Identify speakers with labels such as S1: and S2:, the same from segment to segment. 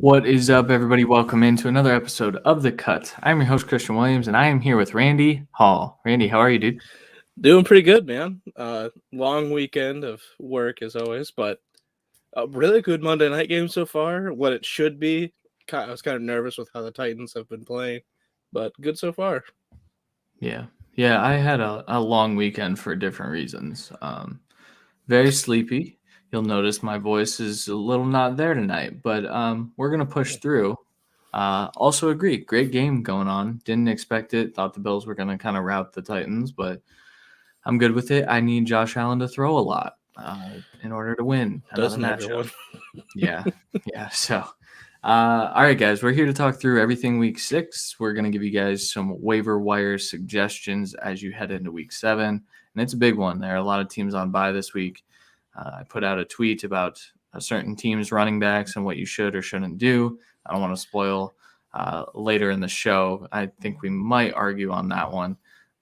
S1: What is up, everybody? Welcome into another episode of The Cut. I'm your host, Christian Williams, and I am here with Randy Hall. Randy, how are you, dude?
S2: Doing pretty good, man. Long weekend of work as always, but a really good Monday night game so far. What it should be. I was kind of nervous with how the Titans have been playing, but good so far.
S1: Yeah, I had a long weekend for different reasons. Very sleepy. You'll notice my voice is a little not there tonight, but we're going to push through. Also agree, great game going on. Didn't expect it. Thought the Bills were going to kind of rout the Titans, but I'm good with it. I need Josh Allen to throw a lot in order to win another
S2: Doesn't
S1: matchup.
S2: everyone?
S1: Yeah. So, all right, guys, we're here to talk through everything week 6. We're going to give you guys some waiver wire suggestions as you head into week 7. And it's a big one. There are a lot of teams on bye this week. I put out a tweet about a certain team's running backs and what you should or shouldn't do. I don't want to spoil later in the show. I think we might argue on that one,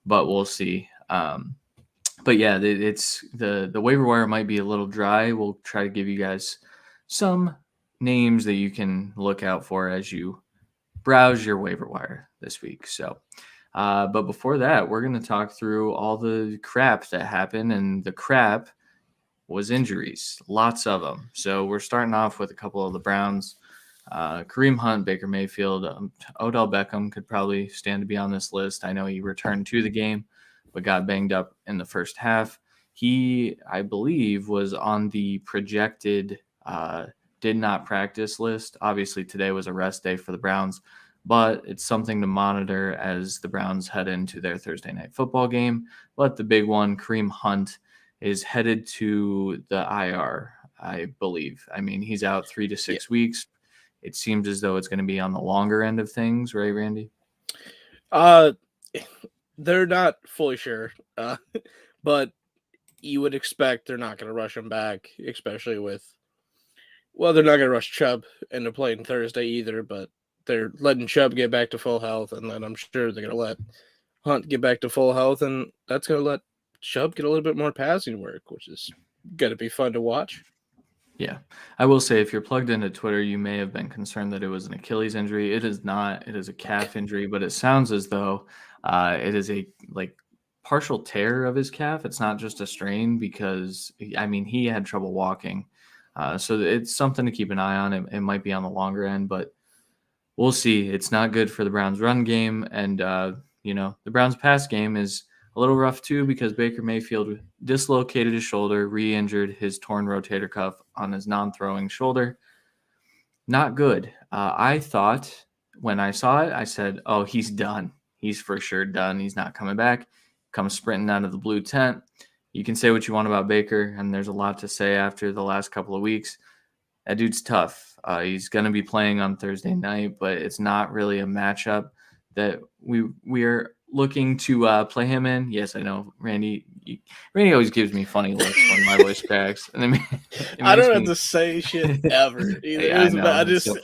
S1: but we'll see. But yeah, it's the waiver wire might be a little dry. We'll try to give you guys some names that you can look out for as you browse your waiver wire this week. So, but before that, we're going to talk through all the crap that happened, and the crap was injuries, lots of them. So we're starting off with a couple of the Browns. Kareem Hunt, Baker Mayfield, Odell Beckham could probably stand to be on this list. I know he returned to the game, but got banged up in the first half. He, I believe, was on the projected did not practice list. Obviously, today was a rest day for the Browns, but it's something to monitor as the Browns head into their Thursday night football game. But the big one, Kareem Hunt, is headed to the IR, I believe. I mean, he's out 3 to 6 weeks. It seems as though it's going to be on the longer end of things, right, Randy?
S2: They're not fully sure, but you would expect they're not going to rush him back, especially with. Well, they're not going to rush Chubb into playing Thursday either, but they're letting Chubb get back to full health, and then I'm sure they're going to let Hunt get back to full health, and that's going to let Chubb get a little bit more passing work, which is going to be fun to watch.
S1: Yeah. I will say, if you're plugged into Twitter, you may have been concerned that it was an Achilles injury. It is not. It is a calf injury, but it sounds as though it is a partial tear of his calf. It's not just a strain because, I mean, he had trouble walking. So it's something to keep an eye on. It might be on the longer end, but we'll see. It's not good for the Browns' run game. And, the Browns' pass game is a little rough, too, because Baker Mayfield dislocated his shoulder, re-injured his torn rotator cuff on his non-throwing shoulder. Not good. I thought when I saw it, I said, oh, he's done. He's for sure done. He's not coming back. Comes sprinting out of the blue tent. You can say what you want about Baker, and there's a lot to say after the last couple of weeks. That dude's tough. He's going to be playing on Thursday night, but it's not really a matchup that we're looking to play him in. Yes, I know, Randy. Randy always gives me funny looks when my voice cracks. And
S2: I don't have to say shit ever.
S1: Yeah,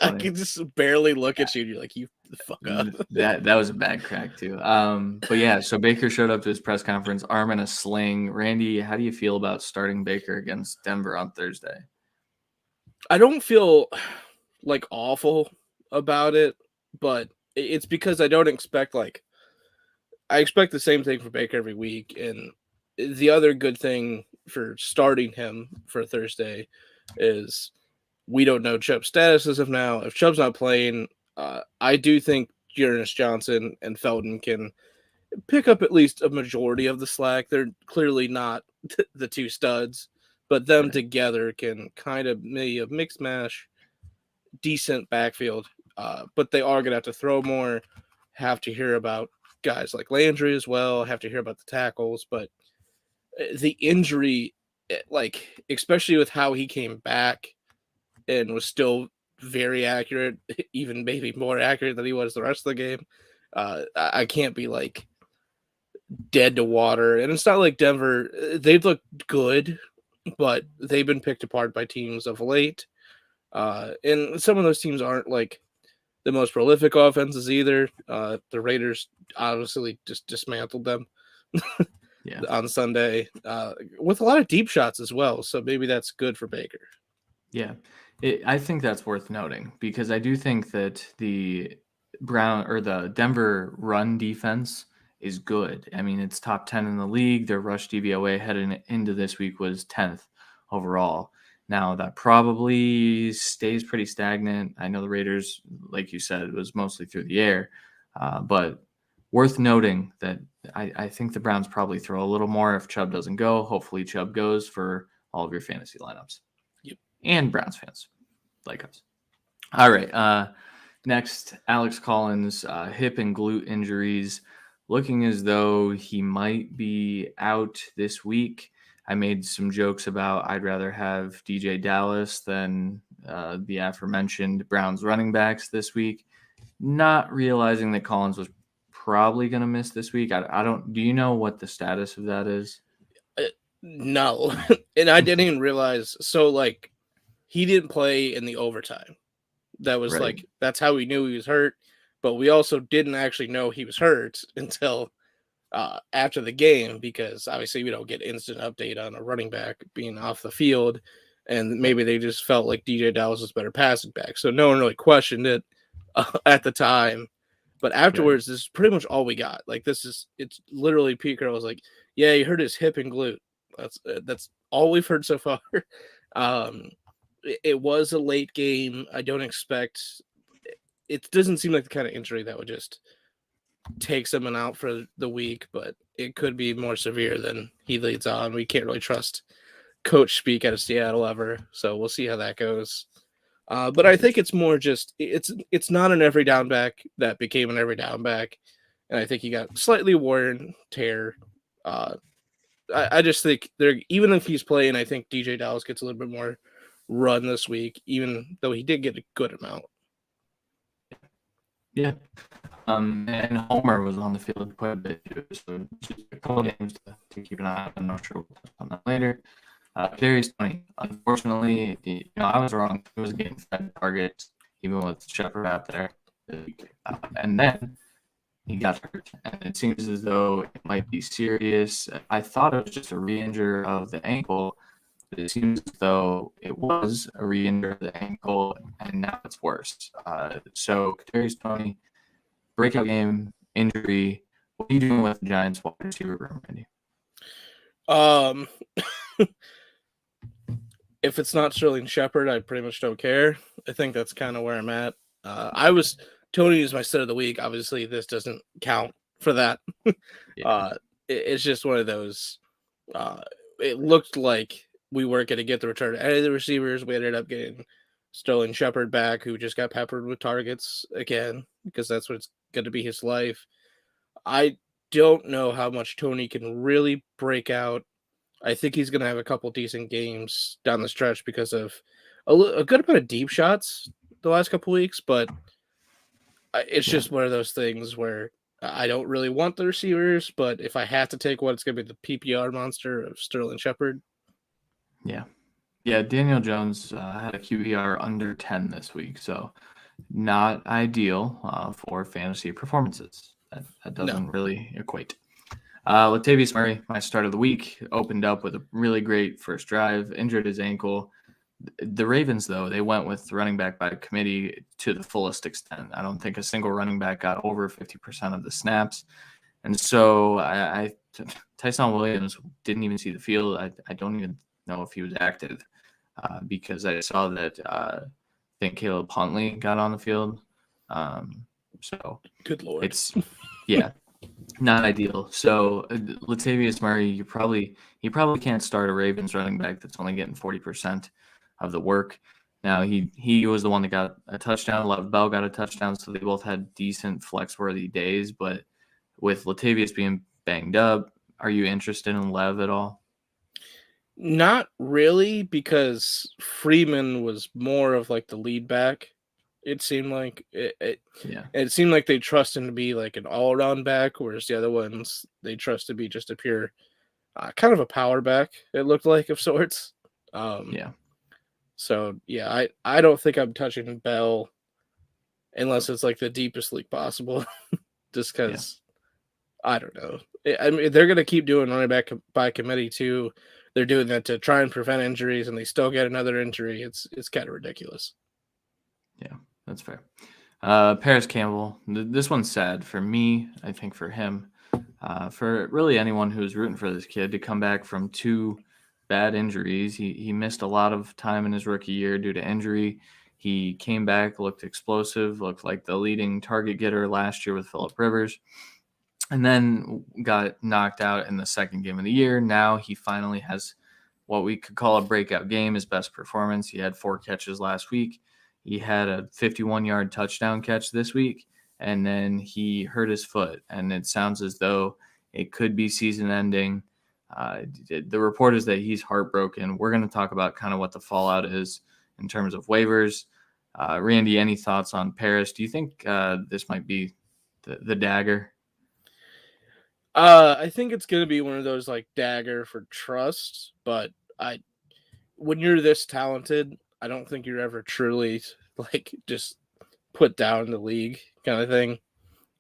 S2: I can just barely look at you, and you're like, you the fuck up.
S1: That was a bad crack too. But yeah, so Baker showed up to his press conference, arm in a sling. Randy, how do you feel about starting Baker against Denver on Thursday?
S2: I don't feel awful about it, but it's because I don't expect I expect the same thing for Baker every week. And the other good thing for starting him for Thursday is we don't know Chubb's status as of now. If Chubb's not playing, I do think Ernest Johnson and Felton can pick up at least a majority of the slack. They're clearly not the two studs, but them together can kind of maybe a mix mash, decent backfield. But they are going to have to throw more, have to hear about guys like Landry as well, have to hear about the tackles. But the injury, especially with how he came back and was still very accurate, even maybe more accurate than he was the rest of the game, I can't be dead to water. And it's not like Denver, they've looked good, but they've been picked apart by teams of late. And some of those teams aren't the most prolific offenses either. The Raiders obviously just dismantled them on Sunday with a lot of deep shots as well. So maybe that's good for Baker.
S1: Yeah. I think that's worth noting because I do think that the Denver run defense is good. I mean, it's top 10 in the league. Their rush DVOA heading into this week was 10th overall. Now, that probably stays pretty stagnant. I know the Raiders, like you said, it was mostly through the air, but worth noting that I think the Browns probably throw a little more if Chubb doesn't go. Hopefully, Chubb goes for all of your fantasy lineups.
S2: Yep.
S1: And Browns fans like us. All right. Next, Alex Collins, hip and glute injuries, looking as though he might be out this week. I made some jokes about I'd rather have DJ Dallas than the aforementioned Browns running backs this week, not realizing that Collins was probably going to miss this week. I don't. Do you know what the status of that is?
S2: No, and I didn't even realize. So like, he didn't play in the overtime. That was
S1: Right.
S2: that's how we knew he was hurt. But we also didn't actually know he was hurt until after the game, because obviously we don't get instant update on a running back being off the field, and maybe they just felt like DJ Dallas was better passing back, so no one really questioned it at the time. But afterwards, this is pretty much all we got. Like it's literally Pete Carroll was like, "Yeah, he hurt his hip and glute." That's all we've heard so far. It was a late game. I don't expect. It doesn't seem like the kind of injury that would just take someone out for the week, but it could be more severe than he leads on. We can't really trust coach speak out of Seattle ever, so we'll see how that goes. But I think it's more just it's not an every down back that became an every down back, and I think he got slightly worn tear. I just think even if he's playing, I think DJ Dallas gets a little bit more run this week, even though he did get a good amount.
S1: Yeah. And Homer was on the field quite a bit too, so just a couple of games to keep an eye on. I'm not sure we'll touch on that later. Kadarius Toney, unfortunately, I was wrong. He was getting fed targets even with Shepard out there, and then he got hurt, and it seems as though it might be serious. I thought it was just a re-injure of the ankle, but it seems as though it was a re-injure of the ankle, and now it's worse. So Kadarius Toney, breakout game, injury. What are you doing with the Giants wide receiver room, Randy?
S2: If it's not Sterling Shepard, I pretty much don't care. I think that's kind of where I'm at. Tony is my set of the week. Obviously, this doesn't count for that.
S1: Yeah.
S2: It's just one of those. It looked like we weren't going to get the return of any of the receivers. We ended up getting Sterling Shepard back, who just got peppered with targets again, because that's what it's going to be his life. I don't know how much Tony can really break out. I think he's going to have a couple decent games down the stretch because of a good amount of deep shots the last couple weeks, but it's just one of those things where I don't really want the receivers, but if I have to take one, it's going to be the PPR monster of Sterling Shepard.
S1: Yeah. Yeah, Daniel Jones had a QBR under 10 this week, so not ideal for fantasy performances. That doesn't really equate. Latavius Murray, my start of the week, opened up with a really great first drive, injured his ankle. The Ravens, though, they went with running back by committee to the fullest extent. I don't think a single running back got over 50% of the snaps. And so Tyson Williams didn't even see the field. I don't even know if he was active because I saw that I think Caleb Huntley got on the field. So
S2: good Lord.
S1: It's, yeah. Not ideal. So Latavius Murray, he probably can't start a Ravens running back that's only getting 40% of the work. Now he was the one that got a touchdown. Lev Bell got a touchdown, so they both had decent flex-worthy days. But with Latavius being banged up, are you interested in Lev at all?
S2: Not really, because Freeman was more of like the lead back. It seemed like it seemed like they trust him to be like an all-around back, whereas the other ones they trust to be just a pure kind of a power back. It looked like of sorts. So yeah, I don't think I'm touching Bell unless it's like the deepest league possible, just because I don't know. I mean, they're gonna keep doing running back by committee too. they're doing that to try and prevent injuries, and they still get another injury. It's kind of ridiculous.
S1: Yeah, that's fair. Paris Campbell, this one's sad for me. I think for him, for really anyone who's rooting for this kid to come back from 2 bad injuries. He missed a lot of time in his rookie year due to injury. He came back, looked explosive, looked like the leading target getter last year with Phillip Rivers, and then got knocked out in the second game of the year. Now he finally has what we could call a breakout game, his best performance. He had 4 catches last week. He had a 51-yard touchdown catch this week, and then he hurt his foot, and it sounds as though it could be season-ending. The report is that he's heartbroken. We're going to talk about kind of what the fallout is in terms of waivers. Randy, any thoughts on Paris? Do you think this might be the dagger?
S2: I think it's going to be one of those like dagger for trust, but when you're this talented, I don't think you're ever truly like just put down in the league kind of thing.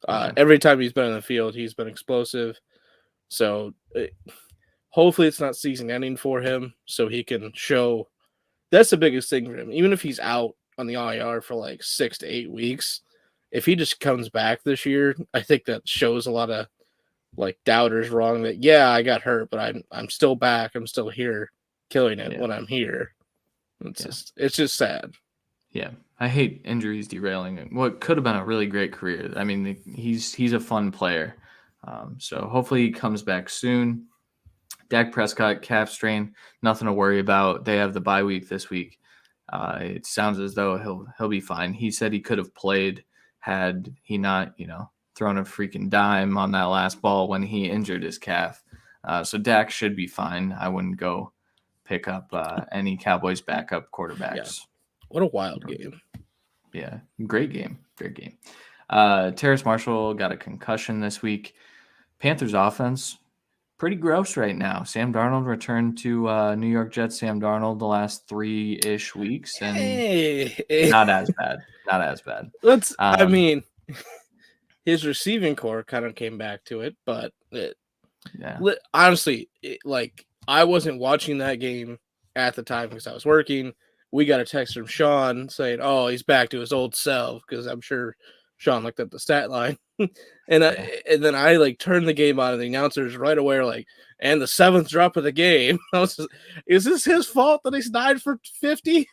S2: Every time he's been on the field, he's been explosive. So hopefully it's not season ending for him, so he can show. That's the biggest thing for him. Even if he's out on the IR for like 6 to 8 weeks, if he just comes back this year, I think that shows a lot of like doubters wrong that, yeah, I got hurt, but I'm still back. I'm still here killing it when I'm here. It's just sad.
S1: Yeah. I hate injuries derailing what could have been a really great career. I mean, he's a fun player. So hopefully he comes back soon. Dak Prescott, calf strain, nothing to worry about. They have the bye week this week. It sounds as though he'll be fine. He said he could have played had he not, thrown a freaking dime on that last ball when he injured his calf. So Dak should be fine. I wouldn't go pick up any Cowboys backup quarterbacks.
S2: Yeah. What a wild game.
S1: Yeah, great game. Great game. Terrace Marshall got a concussion this week. Panthers offense, pretty gross right now. Sam Darnold returned to New York Jets Sam Darnold the last 3-ish weeks, and not as bad. Not as bad.
S2: I mean, his receiving core kind of came back to it, but honestly, I wasn't watching that game at the time because I was working. We got a text from Sean saying, "Oh, he's back to his old self," because I'm sure Sean looked up the stat line, and then I turned the game on, and the announcers right away are like, "And the 7th drop of the game." I was just, is this his fault that he's 9 for 50?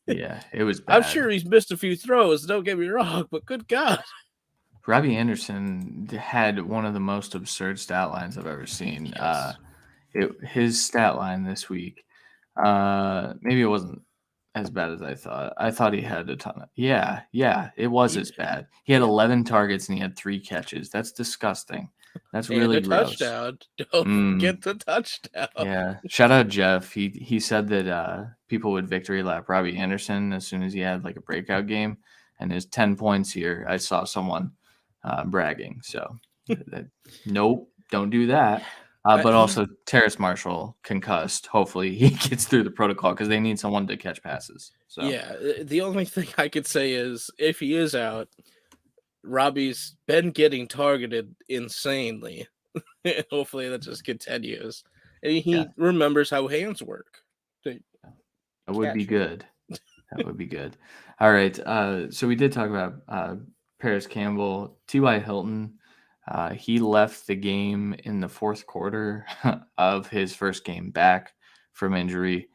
S1: Yeah, it was bad.
S2: I'm sure he's missed a few throws. Don't get me wrong, but good God.
S1: Robbie Anderson had one of the most absurd stat lines I've ever seen.
S2: Yes.
S1: His stat line this week, maybe it wasn't as bad as I thought. I thought he had a ton of. Yeah, it was as bad. He had 11 targets and he had 3 catches. That's disgusting. That's really gross.
S2: Touchdown. Don't forget the touchdown.
S1: Yeah. Shout out Jeff. He said that people would victory lap Robbie Anderson as soon as he had a breakout game, and his 10 points here. I saw someone bragging. So nope, don't do that. But also Terrace Marshall concussed. Hopefully he gets through the protocol because they need someone to catch passes. So
S2: yeah, the only thing I could say is if he is out, Robbie's been getting targeted insanely. Hopefully that just continues. And he remembers how hands work.
S1: That would be good. That would be good. All right. So we did talk about Paris Campbell, T.Y. Hilton. He left the game in the 4th quarter of his first game back from injury,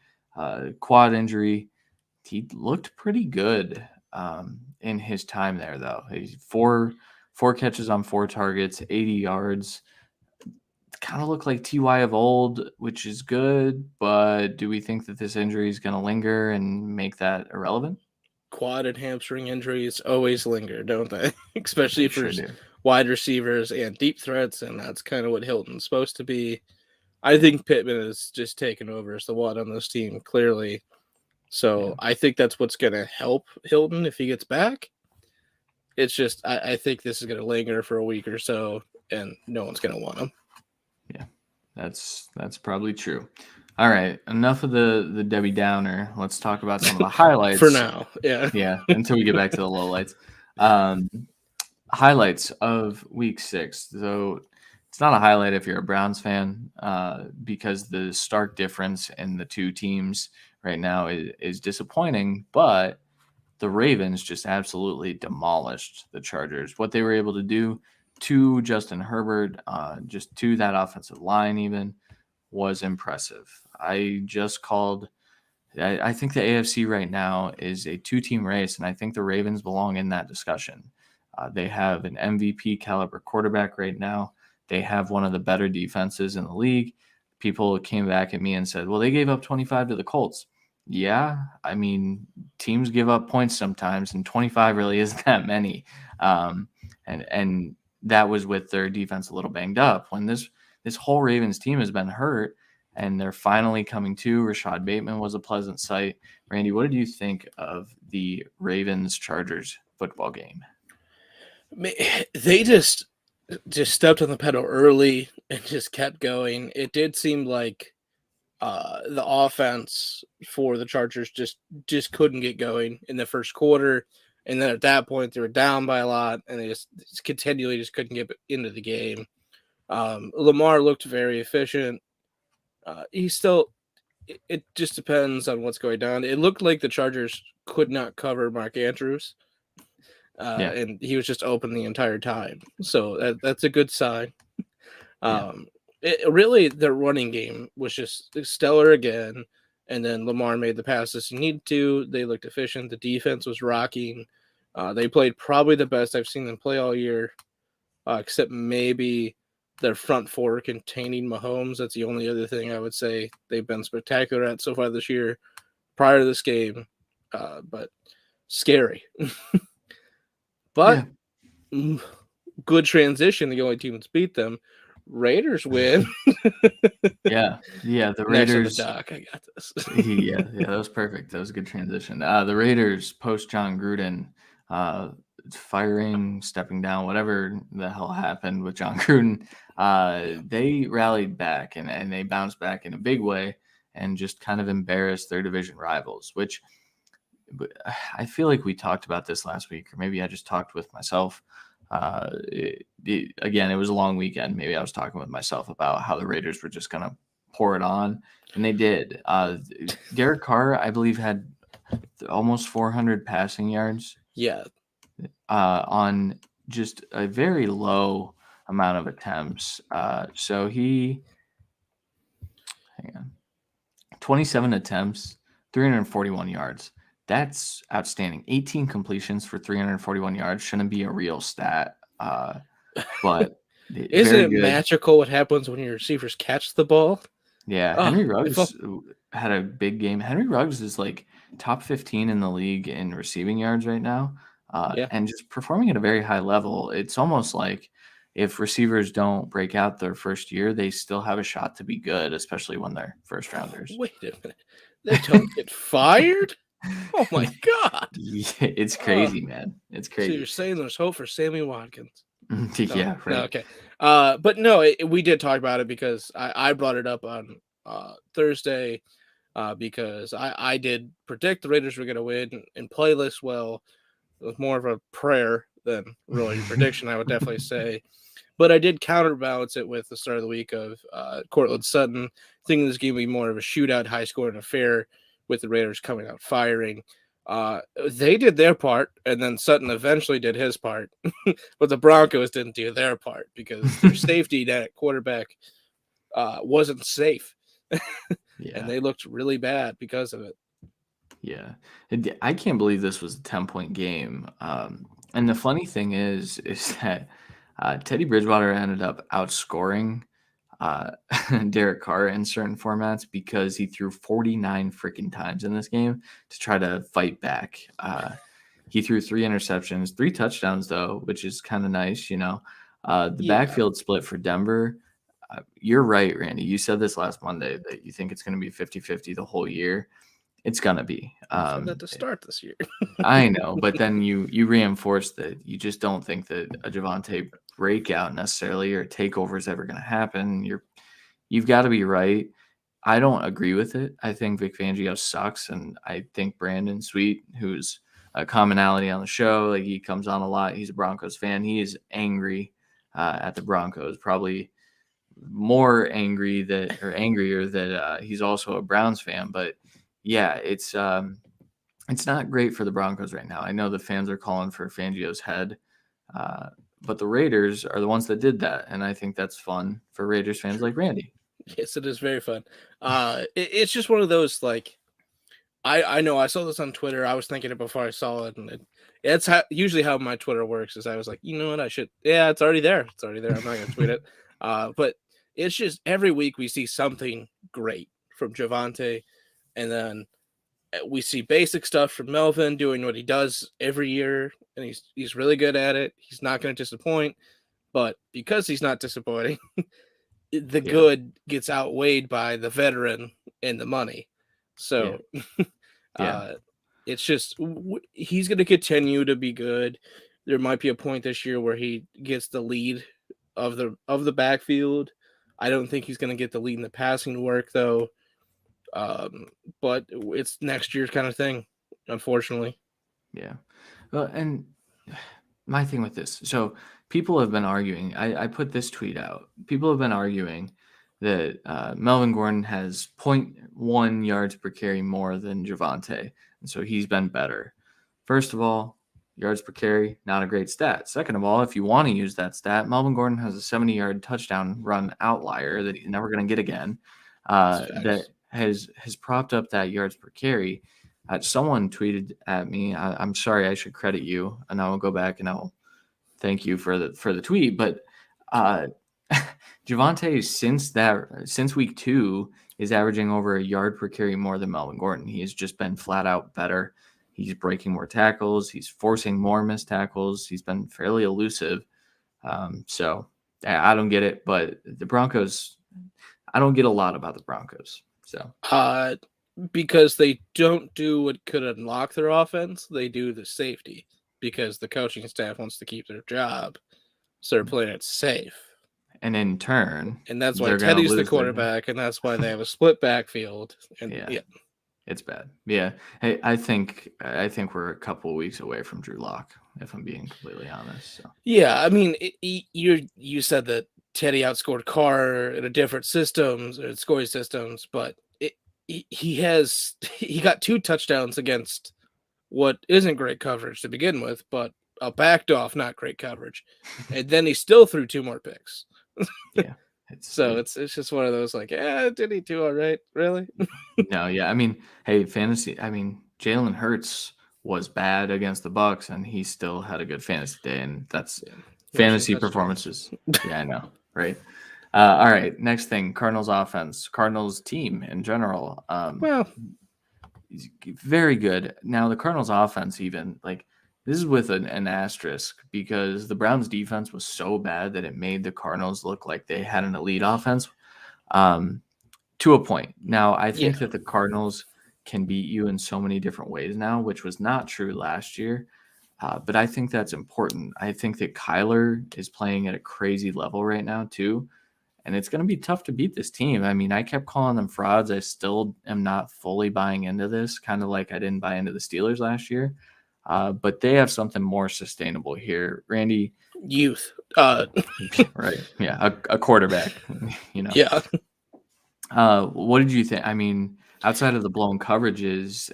S1: quad injury. He looked pretty good in his time there, though. He's four catches on 4 targets, 80 yards. Kind of looked like T.Y. of old, which is good, but do we think that this injury is going to linger and make that irrelevant?
S2: Quad and hamstring injuries always linger, don't they? Especially for wide receivers and deep threats, and that's kind of what Hilton's supposed to be. I think Pittman is just taken over as the one on this team, clearly. So I think that's what's going to help Hilton if he gets back. It's just I think this is going to linger for a week or so, and no one's going to want him.
S1: Yeah, that's probably true. All right, enough of the Debbie Downer. Let's talk about some of the highlights.
S2: For now, yeah.
S1: Yeah, until we get back to the lowlights. Highlights of week 6. So it's not a highlight if you're a Browns fan, because the stark difference in the two teams right now is disappointing. But the Ravens just absolutely demolished the Chargers. What they were able to do to Justin Herbert, just to that offensive line, even was impressive. I just called. I think the AFC right now is a two-team race, and I think the Ravens belong in that discussion. They have an MVP caliber quarterback right now. They have one of the better defenses in the league. People came back at me and said, well, they gave up 25 to the Colts. Yeah, I mean, teams give up points sometimes, and 25 really isn't that many. And that was with their defense a little banged up. When this whole Ravens team has been hurt, and they're finally coming to. Rashad Bateman was a pleasant sight. Randy, what did you think of the Ravens-Chargers football game?
S2: They just stepped on the pedal early and just kept going. It did seem like the offense for the Chargers just couldn't get going in the first quarter. And then at that point, they were down by a lot, and they just continually just couldn't get into the game. Lamar looked very efficient. It just depends on what's going on. It looked like the Chargers could not cover Mark Andrews, and he was just open the entire time. So that's a good sign. Really, their running game was just stellar again, and then Lamar made the passes he needed to. They looked efficient. The defense was rocking. They played probably the best I've seen them play all year, except maybe their front four containing Mahomes. That's the only other thing I would say they've been spectacular at so far this year prior to this game. But scary. But good transition. The only team that's beat them. Raiders win.
S1: Yeah. The Raiders.
S2: Next on the doc, I got this.
S1: yeah, that was perfect. That was a good transition. The Raiders post John Gruden firing, stepping down, whatever the hell happened with John Gruden. They rallied back and they bounced back in a big way and just kind of embarrassed their division rivals, which I feel like we talked about this last week, or maybe I just talked with myself. Again, it was a long weekend. Maybe I was talking with myself about how the Raiders were just going to pour it on, and they did. Derek Carr, I believe, had almost 400 passing yards.
S2: Yeah.
S1: On just a very low amount of attempts. So he, 27 attempts, 341 yards. That's outstanding. 18 completions for 341 yards shouldn't be a real stat. But
S2: isn't it magical what happens when your receivers catch the ball?
S1: Yeah, Henry Ruggs had a big game. Henry Ruggs is like top 15 in the league in receiving yards right now. And just performing at a very high level. It's almost like if receivers don't break out their first year, they still have a shot to be good, especially when they're first rounders.
S2: Wait a minute. They don't get fired? Oh, my God.
S1: Yeah, it's crazy, man. It's crazy.
S2: So you're saying there's hope for Sammy Watkins?
S1: Yeah, right.
S2: No, okay. But no, we did talk about it because I brought it up on Thursday because I did predict the Raiders were going to win and play this well. It was more of a prayer than really a prediction, I would definitely say. But I did counterbalance it with the start of the week of Cortland Sutton, thinking this game would be more of a shootout, high-scoring affair with the Raiders coming out firing. They did their part, and then Sutton eventually did his part. But the Broncos didn't do their part because their safety net quarterback wasn't safe. And they looked really bad because of it.
S1: Yeah. I can't believe this was a 10-point game. And the funny thing is that Teddy Bridgewater ended up outscoring Derek Carr in certain formats because he threw 49 freaking times in this game to try to fight back. He threw 3 interceptions, 3 touchdowns, though, which is kind of nice, The backfield split for Denver. You're right, Randy. You said this last Monday that you think it's going to be 50-50 the whole year. It's going to be.
S2: I said that to start this year.
S1: I know, but then you reinforce that you just don't think that a Javonte breakout necessarily or takeover is ever going to happen. You've got to be right. I don't agree with it. I think Vic Fangio sucks, and I think Brandon Sweet, who's a commonality on the show, like he comes on a lot. He's a Broncos fan. He is angry at the Broncos, probably more angrier that he's also a Browns fan. But yeah, it's not great for the Broncos right now. I know the fans are calling for Fangio's head, but the Raiders are the ones that did that, and I think that's fun for Raiders fans like Randy.
S2: Yes, it is very fun. It's just one of those, like, I know I saw this on Twitter. I was thinking it before I saw it, and it's usually how my Twitter works. Is I was like, you know what, I should. Yeah, it's already there. It's already there. I'm not gonna tweet it. But it's just every week we see something great from Javonte, and then we see basic stuff from Melvin doing what he does every year, and he's really good at it. He's not going to disappoint, but because he's not disappointing, the good gets outweighed by the veteran and the money. So it's just he's going to continue to be good. There might be a point this year where he gets the lead of the backfield. I don't think he's going to get the lead in the passing work though. But it's next year's kind of thing, unfortunately.
S1: Yeah. Well, and my thing with this, so people have been arguing. I put this tweet out. People have been arguing that Melvin Gordon has 0.1 yards per carry more than Javonte, and so he's been better. First of all, yards per carry, not a great stat. Second of all, if you want to use that stat, Melvin Gordon has a 70-yard touchdown run outlier that he's never going to get again. That has propped up that yards per carry. Someone tweeted at me. I'm sorry, I should credit you, and I will go back and I'll thank you for the tweet. But Javonte since week 2 is averaging over a yard per carry more than Melvin Gordon. He has just been flat out better. He's breaking more tackles. He's forcing more missed tackles. He's been fairly elusive. So I don't get it, but the Broncos, I don't get a lot about the Broncos. So
S2: because they don't do what could unlock their offense, they do the safety because the coaching staff wants to keep their job. So they're playing it safe.
S1: And in turn,
S2: and that's why Teddy's the quarterback, and that's why they have a split backfield. And yeah.
S1: It's bad. Yeah. Hey, I think we're a couple of weeks away from Drew Lock, if I'm being completely honest. So.
S2: Yeah, I mean, you said that Teddy outscored Carr in a different systems or scoring systems, but he got 2 touchdowns against what isn't great coverage to begin with, but a backed off, not great coverage, and then he still threw 2 more picks.
S1: Yeah.
S2: It's just one of those like, did he do all right? Really?
S1: No, yeah. I mean, hey, fantasy. I mean, Jalen Hurts was bad against the Bucs, and he still had a good fantasy day, and that's fantasy performances. Yeah, I know, right? All right, next thing, Cardinals offense, Cardinals team in general.
S2: Well,
S1: very good. Now the Cardinals offense, even like. This is with an asterisk because the Browns defense was so bad that it made the Cardinals look like they had an elite offense to a point. Now, I think that the Cardinals can beat you in so many different ways now, which was not true last year. But I think that's important. I think that Kyler is playing at a crazy level right now too. And it's going to be tough to beat this team. I mean, I kept calling them frauds. I still am not fully buying into this, kind of like I didn't buy into the Steelers last year. But they have something more sustainable here. Randy.
S2: Youth.
S1: Right. Yeah. A quarterback, you know.
S2: Yeah.
S1: What did you think? I mean, outside of the blown coverages.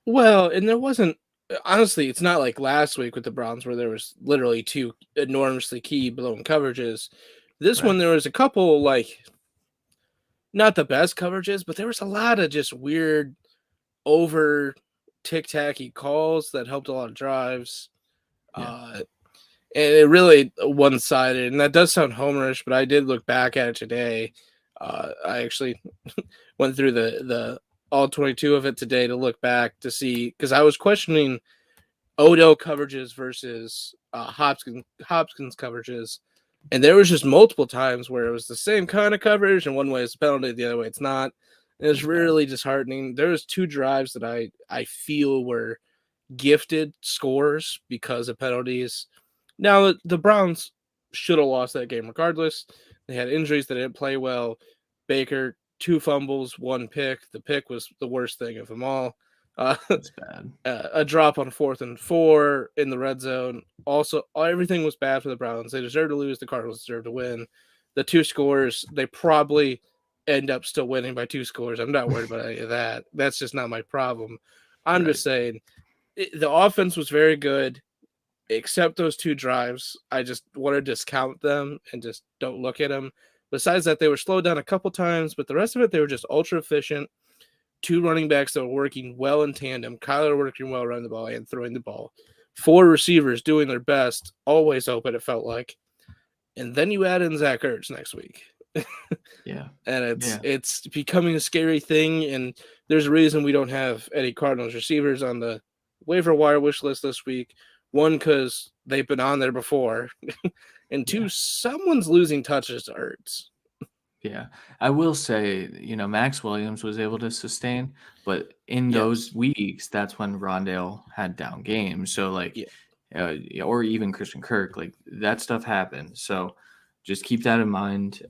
S2: Well, and there wasn't, honestly, it's not like last week with the Browns where there was literally 2 enormously key blown coverages. This one, there was a couple, like, not the best coverages, but there was a lot of just weird over tic-tacky calls that helped a lot of drives. And it really one-sided, and that does sound homerish, but I did look back at it today. I actually went through the all 22 of it today to look back to see, because I was questioning Odell coverages versus Hopkins coverages, and there was just multiple times where it was the same kind of coverage, and one way it's a penalty, the other way it's not. It was really disheartening. There was 2 drives that I feel were gifted scores because of penalties. Now, the Browns should have lost that game regardless. They had injuries that didn't play well. Baker, 2 fumbles, 1 pick. The pick was the worst thing of them all.
S1: That's bad.
S2: A drop on 4th and 4 in the red zone. Also, everything was bad for the Browns. They deserved to lose. The Cardinals deserved to win. the 2 scores, they probably end up still winning by 2 scores. I'm not worried about any of that. That's just not my problem. I'm just saying the offense was very good, except those 2 drives. I just want to discount them and just don't look at them. Besides that, they were slowed down a couple times, but the rest of it, they were just ultra efficient. 2 running backs that were working well in tandem. Kyler working well running the ball and throwing the ball. 4 receivers doing their best, always open, it felt like. And then you add in Zach Ertz next week.
S1: Yeah.
S2: And it's becoming a scary thing. And there's a reason we don't have any Cardinals receivers on the waiver wire wish list this week. 1, because they've been on there before. And 2, someone's losing touches to Ertz.
S1: Yeah, I will say, Max Williams was able to sustain, but in those weeks, that's when Rondale had down games. So, or even Christian Kirk, that stuff happened. So, just keep that in mind.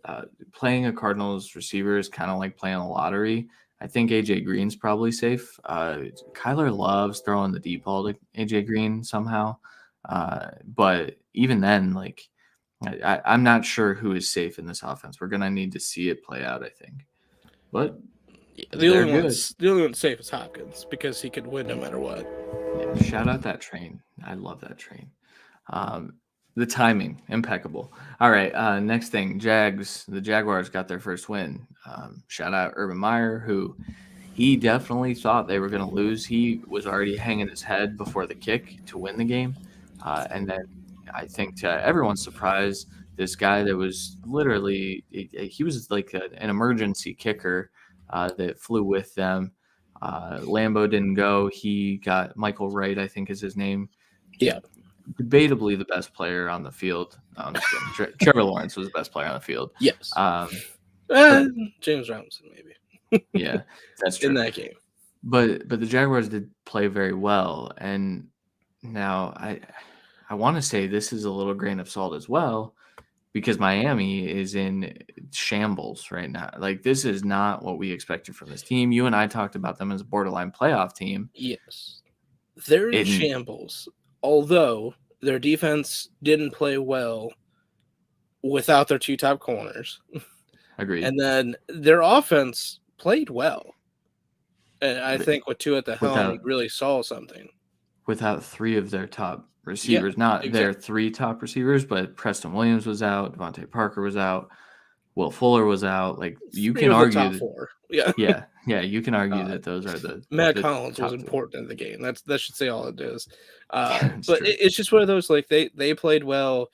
S1: Playing a Cardinals receiver is kind of like playing a lottery. I think AJ Green's probably safe. Kyler loves throwing the deep ball to AJ Green somehow, but even then, I'm not sure who is safe in this offense. We're gonna need to see it play out, I think. But
S2: the only one safe is Hopkins because he could win no matter what.
S1: Yeah, shout out that train. I love that train. The timing, impeccable. All right, next thing, the Jaguars got their first win. Shout out Urban Meyer, who he definitely thought they were going to lose. He was already hanging his head before the kick to win the game. And then I think to everyone's surprise, this guy that was literally, he was like an emergency kicker that flew with them. Lambeau didn't go. He got Michael Wright, I think is his name.
S2: Yeah.
S1: Debatably the best player on the field. Trevor Lawrence was the best player on the field.
S2: Yes. James Robinson, maybe.
S1: Yeah, that's true.
S2: In that game.
S1: But the Jaguars did play very well. And now I want to say this is a little grain of salt as well, because Miami is in shambles right now. This is not what we expected from this team. You and I talked about them as a borderline playoff team.
S2: Yes. They're in shambles. Although their defense didn't play well without their 2 top corners.
S1: Agreed.
S2: And then their offense played well. And I think with 2 at the helm, we really saw something.
S1: Without 3 of their top receivers, their 3 top receivers, but Preston Williams was out, Devontae Parker was out, Will Fuller was out. You can argue
S2: top 4. Yeah.
S1: Yeah, you can argue that those are the
S2: Matt Collins was important in the game. That should say all it is. But
S1: true.
S2: It's just one of those, they played well.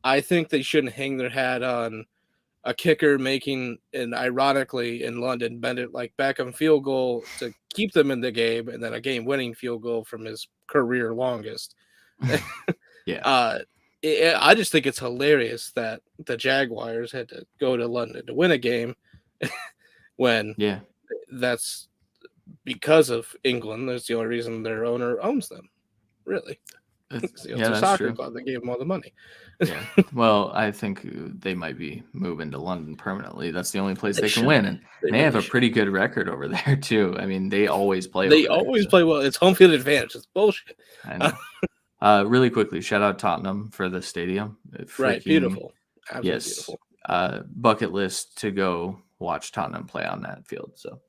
S2: I think they shouldn't hang their hat on a kicker making an, ironically in London, Bennett Beckham field goal to keep them in the game, and then a game-winning field goal from his career longest.
S1: Yeah.
S2: I just think it's hilarious that the Jaguars had to go to London to win a game when that's because of England. That's the only reason their owner owns them, really. It's a soccer club that gave them all the money.
S1: Yeah. Well, I think they might be moving to London permanently. That's the only place they can win. And they have a pretty good record over there, too. I mean, they always play
S2: play well. It's home field advantage. It's bullshit.
S1: I know. Really quickly, shout out Tottenham for the stadium.
S2: Beautiful. Absolutely beautiful.
S1: Bucket list to go watch Tottenham play on that field. So,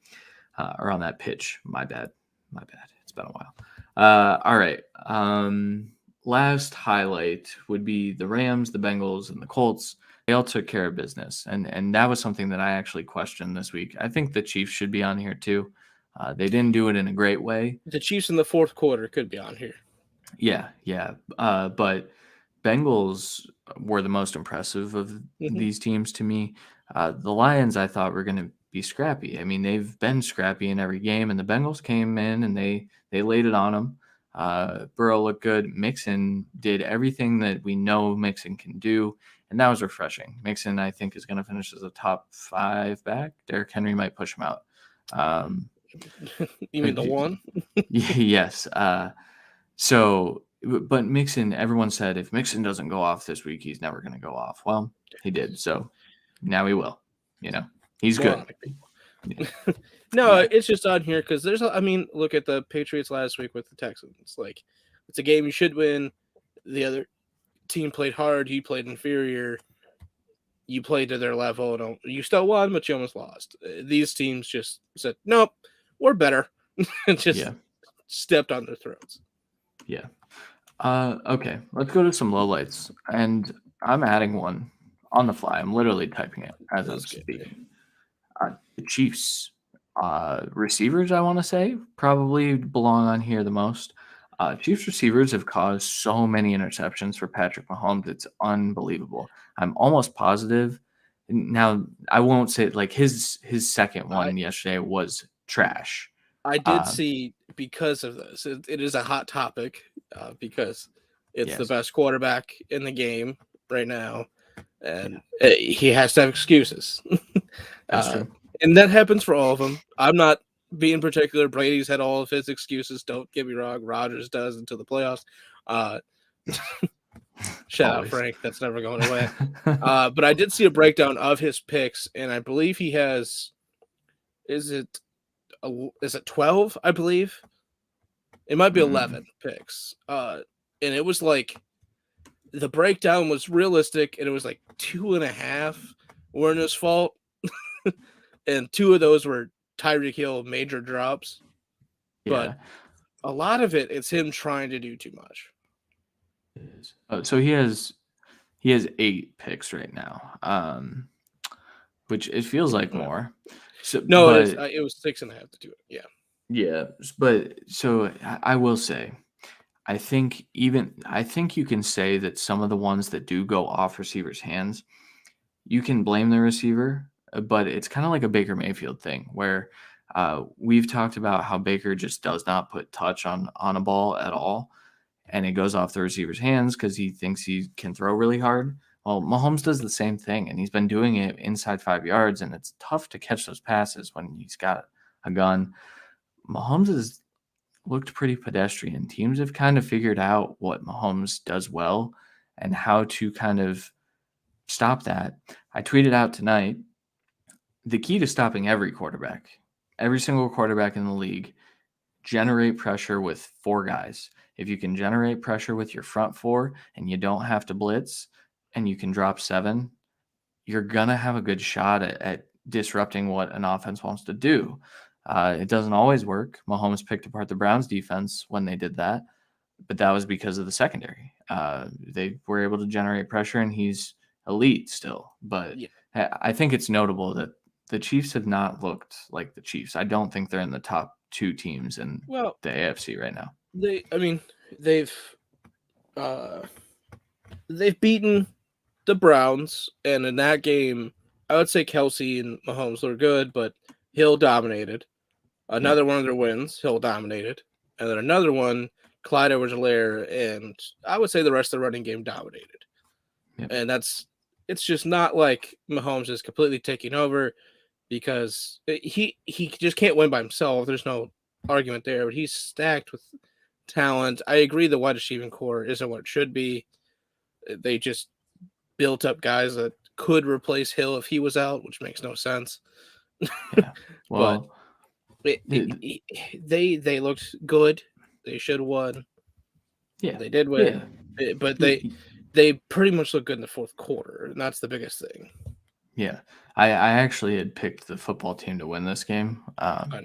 S1: or on that pitch. My bad. It's been a while. All right. Last highlight would be the Rams, the Bengals, and the Colts. They all took care of business, and that was something that I actually questioned this week. I think the Chiefs should be on here too. They didn't do it in a great way.
S2: The Chiefs in the 4th quarter could be on here.
S1: Yeah. But Bengals were the most impressive of these teams to me. The Lions, I thought, were going to be scrappy. I mean, they've been scrappy in every game, and the Bengals came in and they laid it on them. Burrow looked good. Mixon did everything that we know Mixon can do, and that was refreshing. Mixon, I think, is going to finish as a top 5 back. Derrick Henry might push him out.
S2: You mean the one?
S1: Yes. But Mixon, everyone said if Mixon doesn't go off this week, he's never going to go off. Well, he did. So now he will. He's good.
S2: No, it's just on here because look at the Patriots last week with the Texans. It's a game you should win. The other team played hard. You played inferior. you played to their level. And you still won, but you almost lost. These teams just said, nope, we're better. And just stepped on their throats.
S1: Yeah. Okay, let's go to some lowlights. And I'm adding one on the fly. I'm literally typing it as I'm speaking. The Chiefs receivers, I want to say, probably belong on here the most. Chiefs receivers have caused so many interceptions for Patrick Mahomes. It's unbelievable. I'm almost positive. Now, I won't say like his second one yesterday was trash.
S2: I did see, because of this, it is a hot topic because it's the best quarterback in the game right now, and he has to have excuses.
S1: That's true.
S2: And that happens for all of them. I'm not being particular. Brady's had all of his excuses. Don't get me wrong. Rodgers does until the playoffs. Shout out Frank. That's never going away. But I did see a breakdown of his picks, and I believe he has. Is it 12? I believe it might be 11 picks. And it was like the breakdown was realistic, and it was like 2.5 weren't his fault. And 2 of those were Tyreek Hill major drops. But a lot of it's him trying to do too much.
S1: So he has 8 picks right now, which it feels like more. So,
S2: no, it was 6.5 to do it. Yeah.
S1: Yeah, but so I will say, I think you can say that some of the ones that do go off receivers' hands, you can blame the receiver, but it's kind of like a Baker Mayfield thing where we've talked about how Baker just does not put touch on a ball at all, and it goes off the receiver's hands because he thinks he can throw really hard. Well, Mahomes does the same thing, and he's been doing it inside 5 yards, and it's tough to catch those passes when he's got a gun. Mahomes has looked pretty pedestrian. Teams have kind of figured out what Mahomes does well and how to kind of stop that. I tweeted out tonight, the key to stopping every single quarterback in the league, generate pressure with 4 guys. If you can generate pressure with your front 4 and you don't have to blitz and you can drop 7, you're going to have a good shot at disrupting what an offense wants to do. It doesn't always work. Mahomes picked apart the Browns defense when they did that, but that was because of the secondary. They were able to generate pressure, and he's elite still. But I think it's notable that the Chiefs have not looked like the Chiefs. I don't think they're in the top 2 teams in the AFC right now.
S2: They've beaten the Browns, and in that game, I would say Kelsey and Mahomes were good, but Hill dominated. Another one of their wins, Hill dominated. And then another one, Clyde Edwards-Helaire, and I would say the rest of the running game dominated. Yep. And it's just not like Mahomes is completely taking over, because he just can't win by himself. There's no argument there, but he's stacked with talent. I agree the wide receiving core isn't what it should be. They just built up guys that could replace Hill if he was out, which makes no sense.
S1: Yeah. Well,
S2: but they looked good. They should have won.
S1: Yeah,
S2: they did win. Yeah. But they pretty much look good in the fourth quarter, and that's the biggest thing.
S1: Yeah, I actually had picked the football team to win this game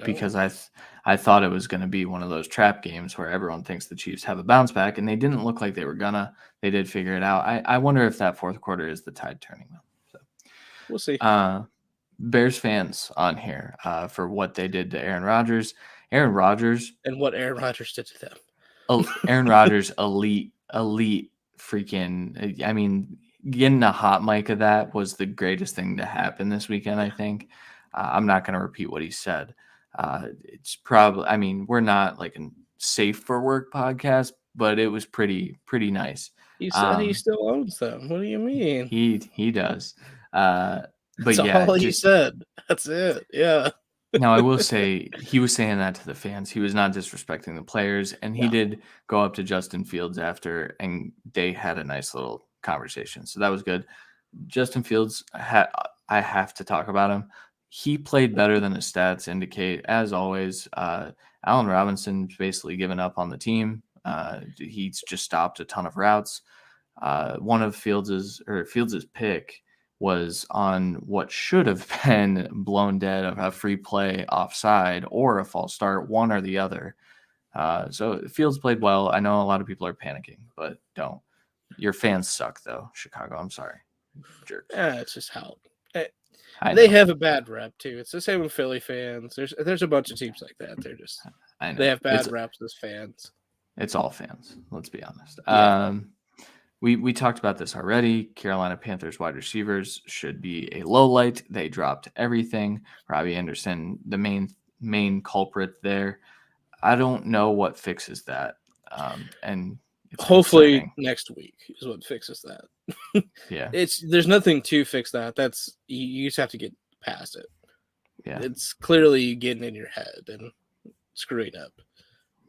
S1: because I thought it was going to be one of those trap games where everyone thinks the Chiefs have a bounce back, and they didn't look like they were gonna. They did figure it out. I wonder if that fourth quarter is the tide turning them. So
S2: we'll see.
S1: Bears fans on here for what they did to Aaron Rodgers. Aaron Rodgers
S2: and what Aaron Rodgers did to them.
S1: Aaron Rodgers, elite freaking. I mean, getting a hot mic of that was the greatest thing to happen this weekend, I think. I'm not going to repeat what he said. It's probably, I mean, we're not like a safe for work podcast, but it was pretty nice.
S2: He said he still owns them. What do you mean?
S1: He does. But
S2: that's all he said. That's it. Yeah.
S1: Now, I will say he was saying that to the fans. He was not disrespecting the players, and he did go up to Justin Fields after, and they had a nice little conversation. So that was good. Justin Fields, I have to talk about him. He played better than his stats indicate. As always, Allen Robinson's basically given up on the team. He's just stopped a ton of routes. One of Fields' pick was on what should have been blown dead of a free play offside or a false start, one or the other. So Fields played well. I know a lot of people are panicking, but don't. Your fans suck, though, Chicago. I'm sorry. Jerks.
S2: It's just how
S1: They
S2: have a bad rep, too. It's the same with Philly fans. There's a bunch of teams like that. They're just they have bad reps as fans.
S1: It's all fans. Let's be honest.
S2: Yeah.
S1: We talked about this already. Carolina Panthers wide receivers should be a low light. They dropped everything. Robbie Anderson, the main culprit there. I don't know what fixes that. And it's
S2: hopefully
S1: concerning.
S2: Next week is what fixes that.
S1: Yeah.
S2: There's nothing to fix that. That's you just have to get past it.
S1: Yeah.
S2: It's clearly getting in your head and screwing up.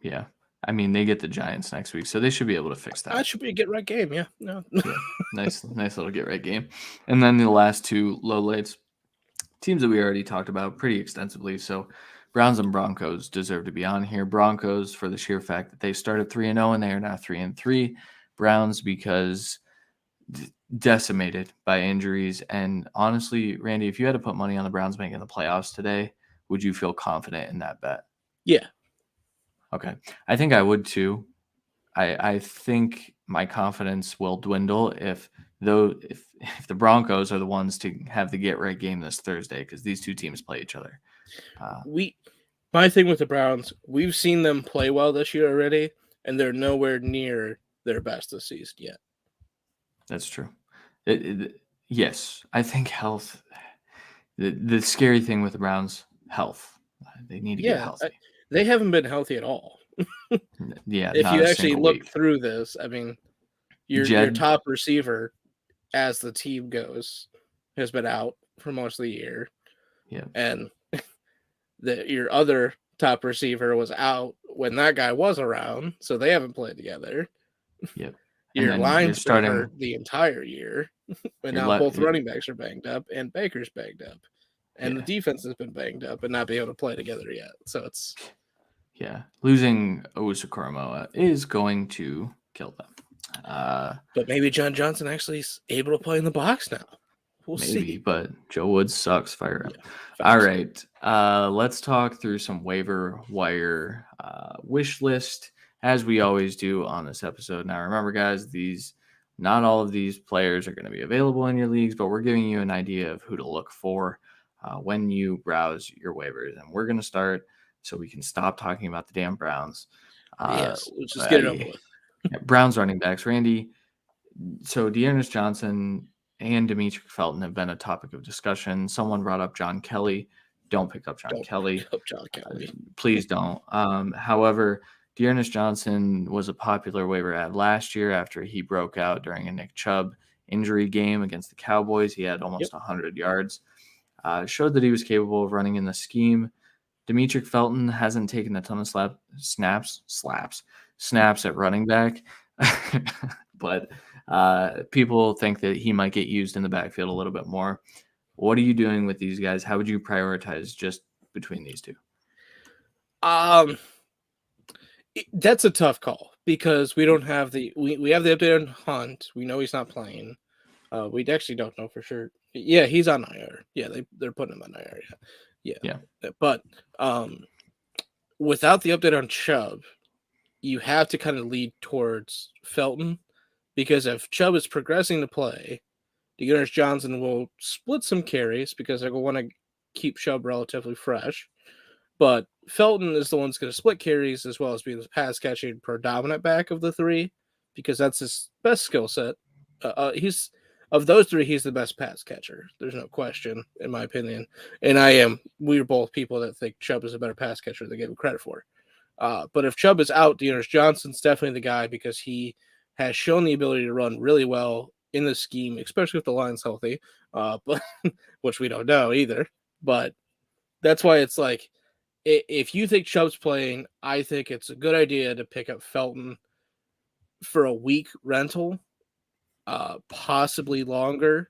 S1: Yeah. I mean, they get the Giants next week, so they should be able to fix that.
S2: That should be a get-right game, yeah. No.
S1: Yeah. Nice little get-right game. And then the last two low-lights, teams that we already talked about pretty extensively. So Browns and Broncos deserve to be on here. Broncos for the sheer fact that they started 3-0 and they are now 3-3. Browns because decimated by injuries. And honestly, Randy, if you had to put money on the Browns making the playoffs today, would you feel confident in that bet?
S2: Yeah.
S1: Okay. I think I would too. I think my confidence will dwindle if the Broncos are the ones to have the get-right game this Thursday, because these two teams play each other.
S2: My thing with the Browns, we've seen them play well this year already, and they're nowhere near their best this season yet.
S1: That's true. Yes, I think health. The scary thing with the Browns, health. They need to get healthy.
S2: They haven't been healthy at all.
S1: Yeah.
S2: If you actually look through this, I mean, your top receiver, as the team goes, has been out for most of the year.
S1: Yeah.
S2: And your other top receiver was out when that guy was around, so they haven't played together.
S1: Yep.
S2: Your line's been hurt the entire year, and now both running backs are banged up, and Baker's banged up, and the defense has been banged up and not be able to play together yet. So it's
S1: losing Owusu-Koramoah is going to kill them.
S2: But maybe John Johnson actually is able to play in the box now. We'll see.
S1: But Joe Woods sucks. Fire him. All right. Let's talk through some waiver wire wish list, as we always do on this episode. Now, remember, guys, not all of these players are going to be available in your leagues, but we're giving you an idea of who to look for when you browse your waivers. And we're going to start so we can stop talking about the damn Browns.
S2: Let's just get it over with.
S1: Browns running backs. Randy, so Dearness Johnson and Demetric Felton have been a topic of discussion. Someone brought up John Kelly. Don't pick up John Kelly. Please don't. However, Dearness Johnson was a popular waiver ad last year after he broke out during a Nick Chubb injury game against the Cowboys. He had almost 100 yards. Showed that he was capable of running in the scheme. Demetric Felton hasn't taken a ton of snaps at running back, but people think that he might get used in the backfield a little bit more. What are you doing with these guys? How would you prioritize just between these two?
S2: That's a tough call because we don't have we have the update on Hunt. We know he's not playing. We actually don't know for sure. Yeah, he's on IR. Yeah, they're putting him on IR. Yeah. But without the update on Chubb, you have to kind of lead towards Felton, because if Chubb is progressing to play, Dearness Johnson will split some carries because they're going to want to keep Chubb relatively fresh. But Felton is the one that's going to split carries as well as be the pass catching predominant back of the three, because that's his best skill set. Of those three, he's the best pass catcher. There's no question, in my opinion. And we're both people that think Chubb is a better pass catcher than they give him credit for. But if Chubb is out, Dearness Johnson's definitely the guy, because he has shown the ability to run really well in the scheme, especially if the line's healthy, but which we don't know either. But that's why it's like, if you think Chubb's playing, I think it's a good idea to pick up Felton for a week rental, possibly longer.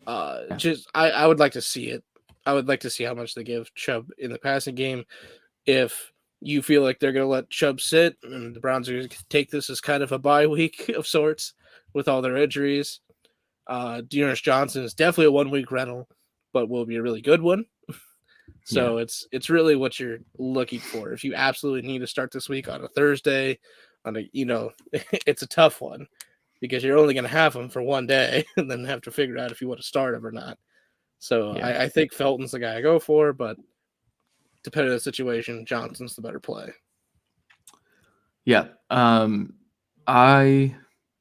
S2: I would like to see it. I would like to see how much they give Chubb in the passing game. If you feel like they're going to let Chubb sit and the Browns are going to take this as kind of a bye week of sorts with all their injuries, Dearness Johnson is definitely a 1 week rental, but will be a really good one. So it's really what you're looking for. If you absolutely need to start this week on a Thursday, it's a tough one because you're only going to have him for one day and then have to figure out if you want to start him or not. So I think Felton's the guy I go for, but depending on the situation, Johnson's the better play.
S1: Yeah. I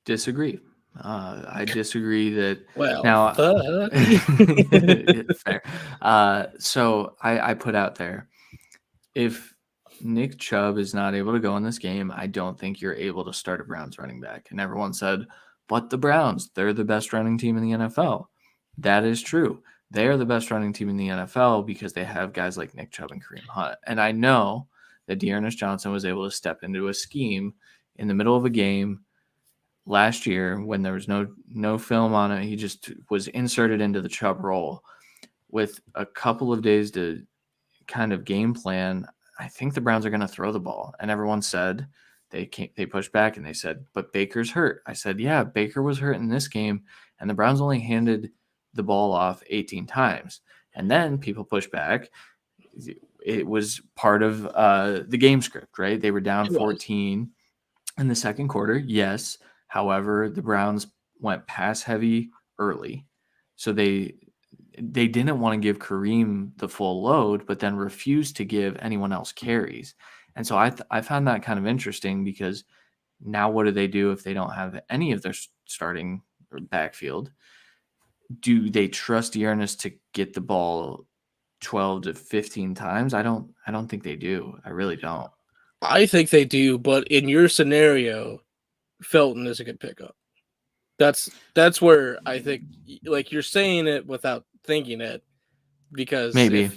S1: disagree. I disagree that now fair. So I put out there, if Nick Chubb is not able to go in this game, I don't think you're able to start a Browns running back. And everyone said, but the Browns, they're the best running team in the NFL. That is true. They are the best running team in the NFL because they have guys like Nick Chubb and Kareem Hunt. And I know that Dearness Johnson was able to step into a scheme in the middle of a game last year when there was no film on it. He just was inserted into the Chubb role with a couple of days to kind of game plan. I think the Browns are going to throw the ball. And everyone said they pushed back and they said, but Baker's hurt. I said, yeah, Baker was hurt in this game. And the Browns only handed the ball off 18 times. And then people pushed back. It was part of the game script, right? They were down 14 in the second quarter. Yes. However, the Browns went pass heavy early. So they didn't want to give Kareem the full load, but then refused to give anyone else carries. And so I found that kind of interesting because now what do they do if they don't have any of their starting backfield? Do they trust Dearness to get the ball 12 to 15 times? I don't think they do. I really don't.
S2: I think they do, but in your scenario, Felton is a good pickup. That's where I think, like, you're saying it without thinking it, because
S1: maybe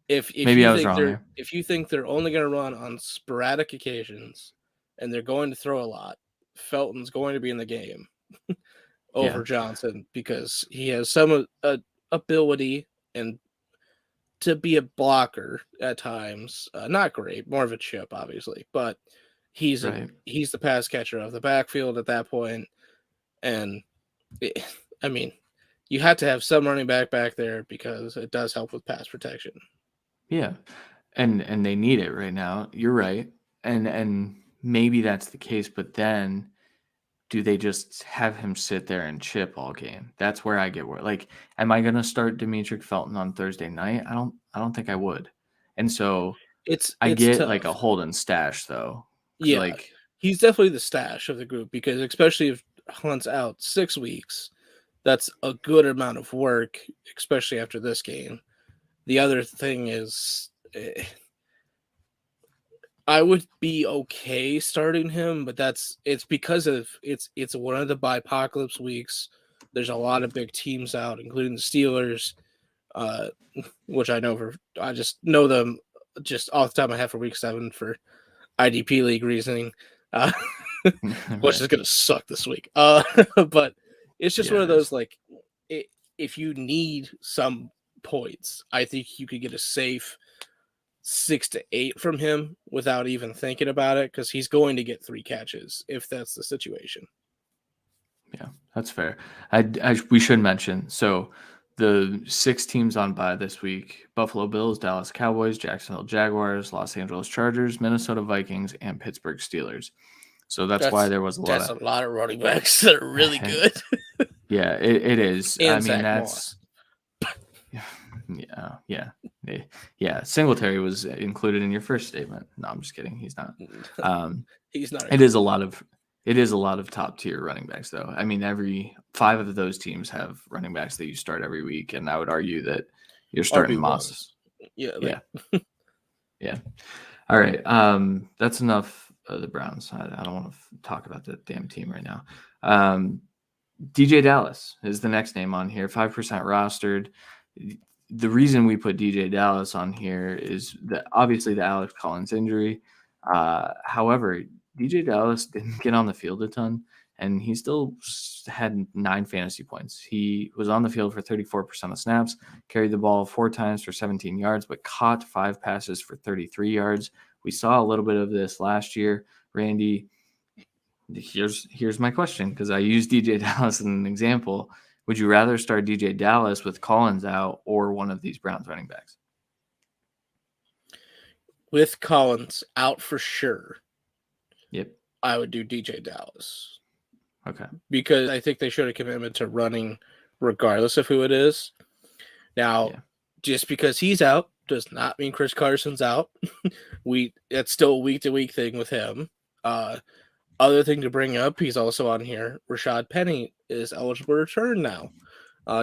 S2: if
S1: maybe
S2: you
S1: I was
S2: think
S1: wrong
S2: they're
S1: there.
S2: If you think they're only going to run on sporadic occasions and they're going to throw a lot, Felton's going to be in the game over Johnson because he has some ability and to be a blocker at times. Not great, more of a chip, obviously, but he's the pass catcher of the backfield at that point. And you have to have some running back there because it does help with pass protection.
S1: Yeah. And they need it right now. You're right. And maybe that's the case, but then do they just have him sit there and chip all game? That's where I get worried. Like, am I going to start Demetric Felton on Thursday night? I don't think I would. And so I get tough. Like a hold and stash though.
S2: Yeah.
S1: Like,
S2: he's definitely the stash of the group because especially if Hunt's out 6 weeks, that's a good amount of work, especially after this game. The other thing is, I would be okay starting him, but it's because of it's one of the bipocalypse weeks. There's a lot of big teams out, including the Steelers, which I just know them just off the top of my head for week 7 for IDP league reasoning, which is gonna suck this week. But it's just one of those, like, if you need some points, I think you could get a safe 6 to 8 from him without even thinking about it, because he's going to get 3 catches if that's the situation.
S1: Yeah, that's fair. We should mention, so the 6 teams on bye this week: Buffalo Bills, Dallas Cowboys, Jacksonville Jaguars, Los Angeles Chargers, Minnesota Vikings, and Pittsburgh Steelers. So that's why there was a
S2: lot of running backs that are really good.
S1: Yeah, it is.
S2: And Zach Moss.
S1: Yeah. Singletary was included in your first statement. No, I'm just kidding. He's not.
S2: He's not.
S1: It is a lot of top tier running backs, though. I mean, every 5 of those teams have running backs that you start every week, and I would argue that you're starting Moss. Yeah. All right. That's enough of the Browns. I don't want to talk about the damn team right now. DJ Dallas is the next name on here, 5% rostered. The reason we put DJ Dallas on here is that obviously the Alex Collins injury. However, DJ Dallas didn't get on the field a ton, and he still had 9 fantasy points. He was on the field for 34% of snaps, carried the ball 4 times for 17 yards, but caught 5 passes for 33 yards. We saw a little bit of this last year. Randy, here's my question, because I used DJ Dallas as an example. Would you rather start DJ Dallas with Collins out or one of these Browns running backs?
S2: With Collins out for sure.
S1: Yep.
S2: I would do DJ Dallas.
S1: Okay.
S2: Because I think they showed a commitment to running regardless of who it is. Now, just because he's out does not mean Chris Carson's out. It's still a week-to-week thing with him. Other thing to bring up, he's also on here. Rashad Penny is eligible to return now.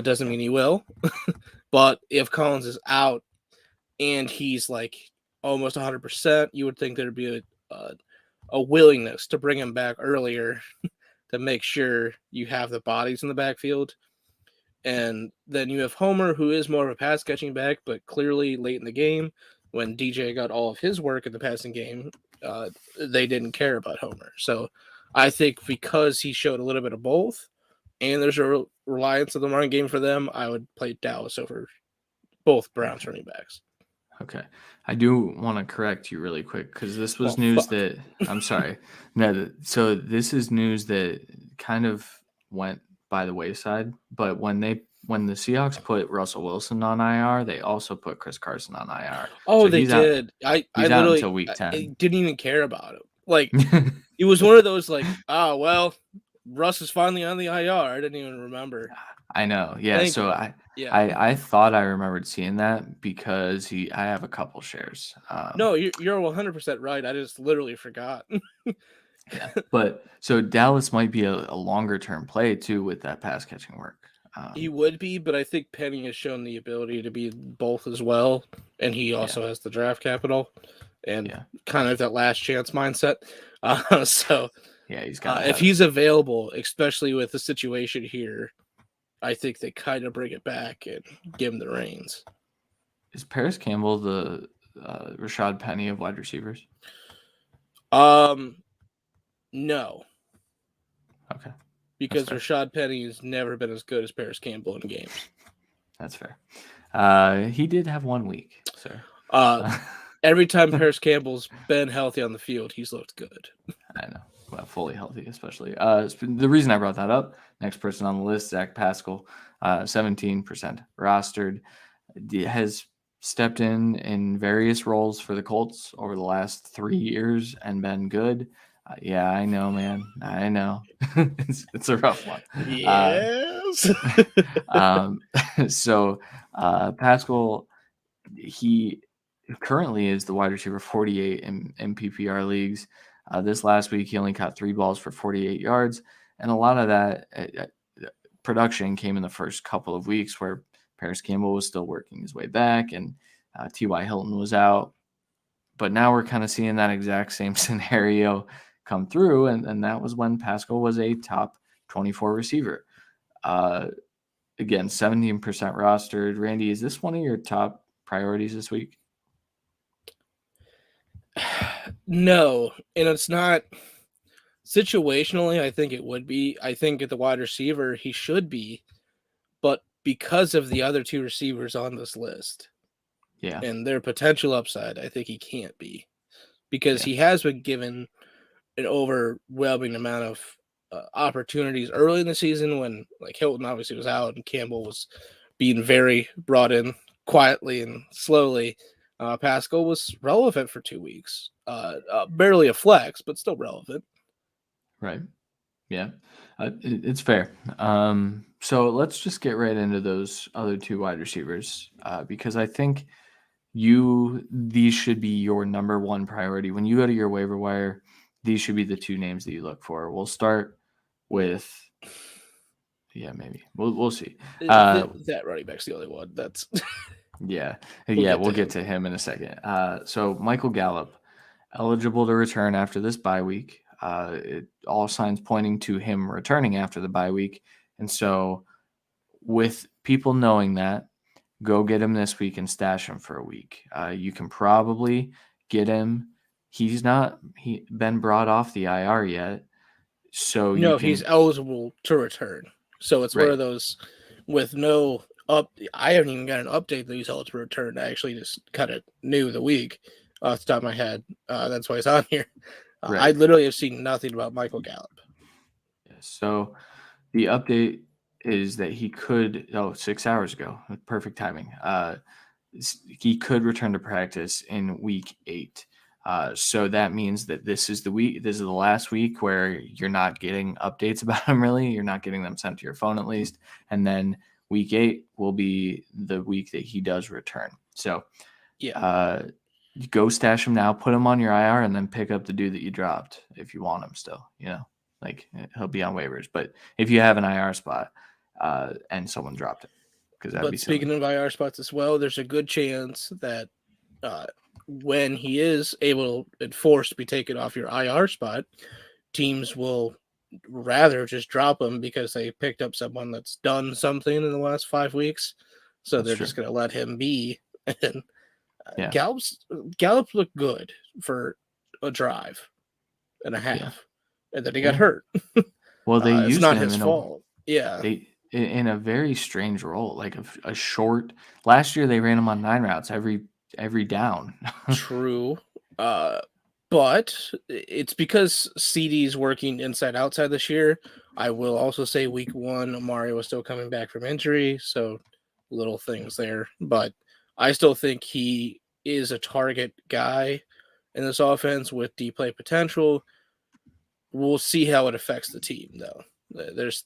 S2: Doesn't mean he will. But if Collins is out and he's like almost 100%, you would think there'd be a willingness to bring him back earlier to make sure you have the bodies in the backfield. And then you have Homer, who is more of a pass catching back, but clearly late in the game, when DJ got all of his work in the passing game, they didn't care about Homer. So I think because he showed a little bit of both, and there's a reliance on the running game for them, I would play Dallas over both Browns running backs.
S1: Okay. I do want to correct you really quick because this was news that I'm sorry. No, so this is news that kind of went by the wayside, but when the Seahawks put Russell Wilson on IR, they also put Chris Carson on IR.
S2: Oh,
S1: so
S2: they did. I
S1: out
S2: literally
S1: until week 10.
S2: I didn't even care about it. Like it was one of those like, oh well, Russ is finally on the IR. I didn't even remember.
S1: I know. Yeah. So I thought I remembered seeing that because I have a couple shares.
S2: No, you're 100% right. I just literally forgot.
S1: Yeah. But so Dallas might be a longer term play too with that pass catching work.
S2: He would be, but I think Penny has shown the ability to be both as well, and he also has the draft capital and kind of that last chance mindset. So
S1: yeah, he's got.
S2: If he's available, especially with the situation here, I think they kind of bring it back and give him the reins.
S1: Is Paris Campbell the Rashad Penny of wide receivers?
S2: No.
S1: Okay.
S2: Because Rashad Penny has never been as good as Paris Campbell in games.
S1: That's fair. He did have 1 week, sir.
S2: Every time Paris Campbell's been healthy on the field, he's looked good.
S1: I know. Well, fully healthy, especially. The reason I brought that up, next person on the list, Zach Paschall, 17% rostered, has stepped in various roles for the Colts over the last 3 years and been good. Yeah, I know, man. I know. it's a rough one.
S2: Yes.
S1: So Paschall, he currently is the wide receiver 48 in PPR leagues. This last week, he only caught 3 balls for 48 yards. And a lot of that production came in the first couple of weeks where Paris Campbell was still working his way back and T.Y. Hilton was out. But now we're kind of seeing that exact same scenario come through, and that was when Paschall was a top 24 receiver. Again, 17% rostered. Randy, is this one of your top priorities this week?
S2: No, and it's not situationally. I think it would be. I think at the wide receiver, he should be, but because of the other 2 receivers on this list, and their potential upside, I think he can't be, because he has been given an overwhelming amount of opportunities early in the season when like Hilton obviously was out and Campbell was being very brought in quietly and slowly. Paschall was relevant for 2 weeks. Barely a flex, but still relevant.
S1: Right. Yeah. It's fair. So let's just get right into those other 2 wide receivers because I think these should be your number 1 priority. When you go to your waiver wire, these should be the 2 names that you look for. We'll start with, maybe. We'll see.
S2: That running back's the only one. That's
S1: we'll get to him in a second. So Michael Gallup, eligible to return after this bye week. All signs pointing to him returning after the bye week. And so with people knowing that, go get him this week and stash him for a week. You can probably get him. He's been brought off the IR yet. So
S2: he's eligible to return. So it's one of those with no I haven't even got an update that he's eligible to return. I actually just kind of knew the week off the top of my head. That's why he's on here. I literally have seen nothing about Michael Gallup.
S1: So the update is that he could 6 hours ago, perfect timing. He could return to practice in week 8. So that means that this is the last week where you're not getting updates about him, really. You're not getting them sent to your phone, at least. And then week 8 will be the week that he does return. So go stash him now, put him on your IR, and then pick up the dude that you dropped if you want him still. Like, he'll be on waivers. But if you have an IR spot and someone dropped it, because that'd be silly.
S2: Speaking of IR spots as well, there's a good chance that when he is able and forced to be taken off your IR spot, teams will rather just drop him because they picked up someone that's done something in the last 5 weeks. So that's they're true. Just going to let him be. And Gallup looked good for a drive and a half, and then he got hurt.
S1: Well, they used
S2: it's not
S1: him
S2: his fault.
S1: In a very strange role, like a short. Last year they ran him on 9 routes every down.
S2: True, but it's because CD's working inside outside this year. I will also say week 1, Amari was still coming back from injury, so little things there. But I still think he is a target guy in this offense with deep play potential. We'll see how it affects the team, though. There's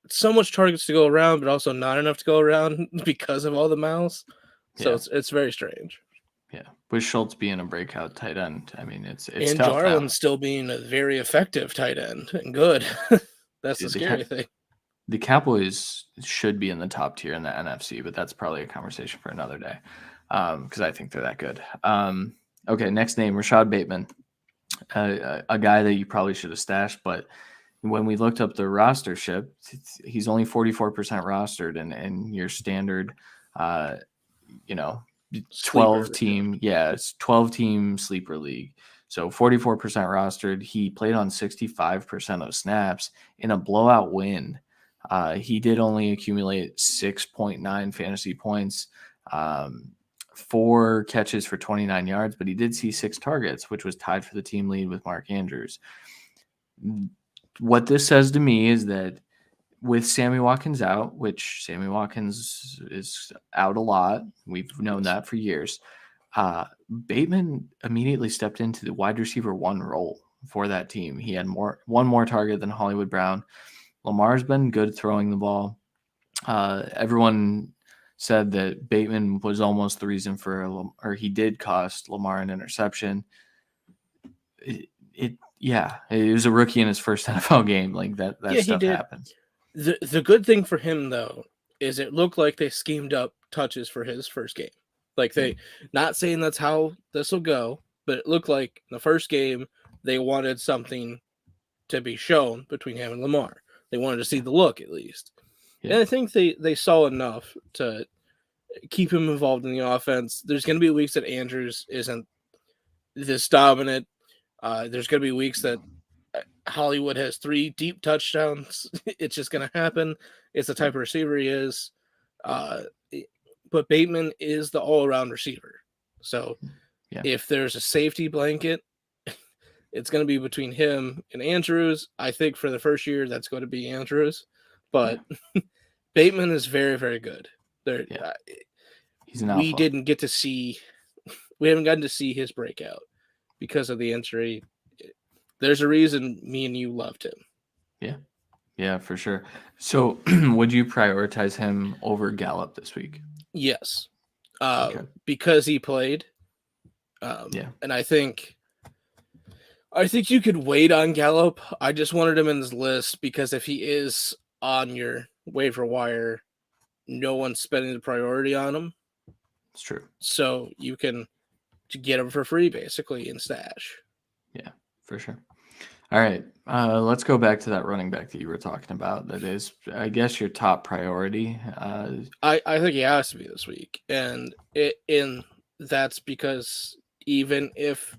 S2: so much targets to go around, but also not enough to go around because of all the mouths. So it's very strange.
S1: Yeah, with Schultz being a breakout tight end, I mean it's
S2: and
S1: tough.
S2: Jarwin still being a very effective tight end and good. That's the scary thing.
S1: The Cowboys should be in the top tier in the NFC, but that's probably a conversation for another day because I think they're that good. Okay, next name, Rashad Bateman, a guy that you probably should have stashed, but when we looked up the rostership, he's only 44% rostered in your standard, 12 team. Yeah, it's 12 team sleeper league. So 44% rostered. He played on 65% of snaps in a blowout win. He did only accumulate 6.9 fantasy points, 4 catches for 29 yards, but he did see 6 targets, which was tied for the team lead with Mark Andrews. What this says to me is that with Sammy Watkins out, which Sammy Watkins is out a lot, we've known that for years, Bateman immediately stepped into the wide receiver 1 role for that team. He had one more target than Hollywood Brown. Lamar's been good throwing the ball. Everyone said that Bateman was almost the reason or he did cost Lamar an interception. It was a rookie in his first NFL game. Like that stuff happens.
S2: The good thing for him though is it looked like they schemed up touches for his first game. Like not saying that's how this will go, but it looked like in the first game they wanted something to be shown between him and Lamar. They wanted to see the look at least. Yeah. And I think they saw enough to keep him involved in the offense. There's going to be weeks that Andrews isn't this dominant. There's going to be weeks that Hollywood has 3 deep touchdowns. It's just going to happen. It's the type of receiver he is. But Bateman is the all-around receiver. So if there's a safety blanket, it's going to be between him and Andrews. I think for the first year, that's going to be Andrews. But Bateman is very, very good.
S1: He's an alpha.
S2: We haven't gotten to see his breakout because of the injury. There's a reason me and you loved him.
S1: Yeah, for sure. So would you prioritize him over Gallup this week?
S2: Yes. Because he played. And I think you could wait on Gallup. I just wanted him in this list because if he is on your waiver wire, no one's spending the priority on him.
S1: It's true.
S2: So you can get him for free, basically, in stash.
S1: Yeah, for sure. All right, let's go back to that running back that you were talking about. That is, I guess, your top priority.
S2: I think he has to be this week, and that's because even if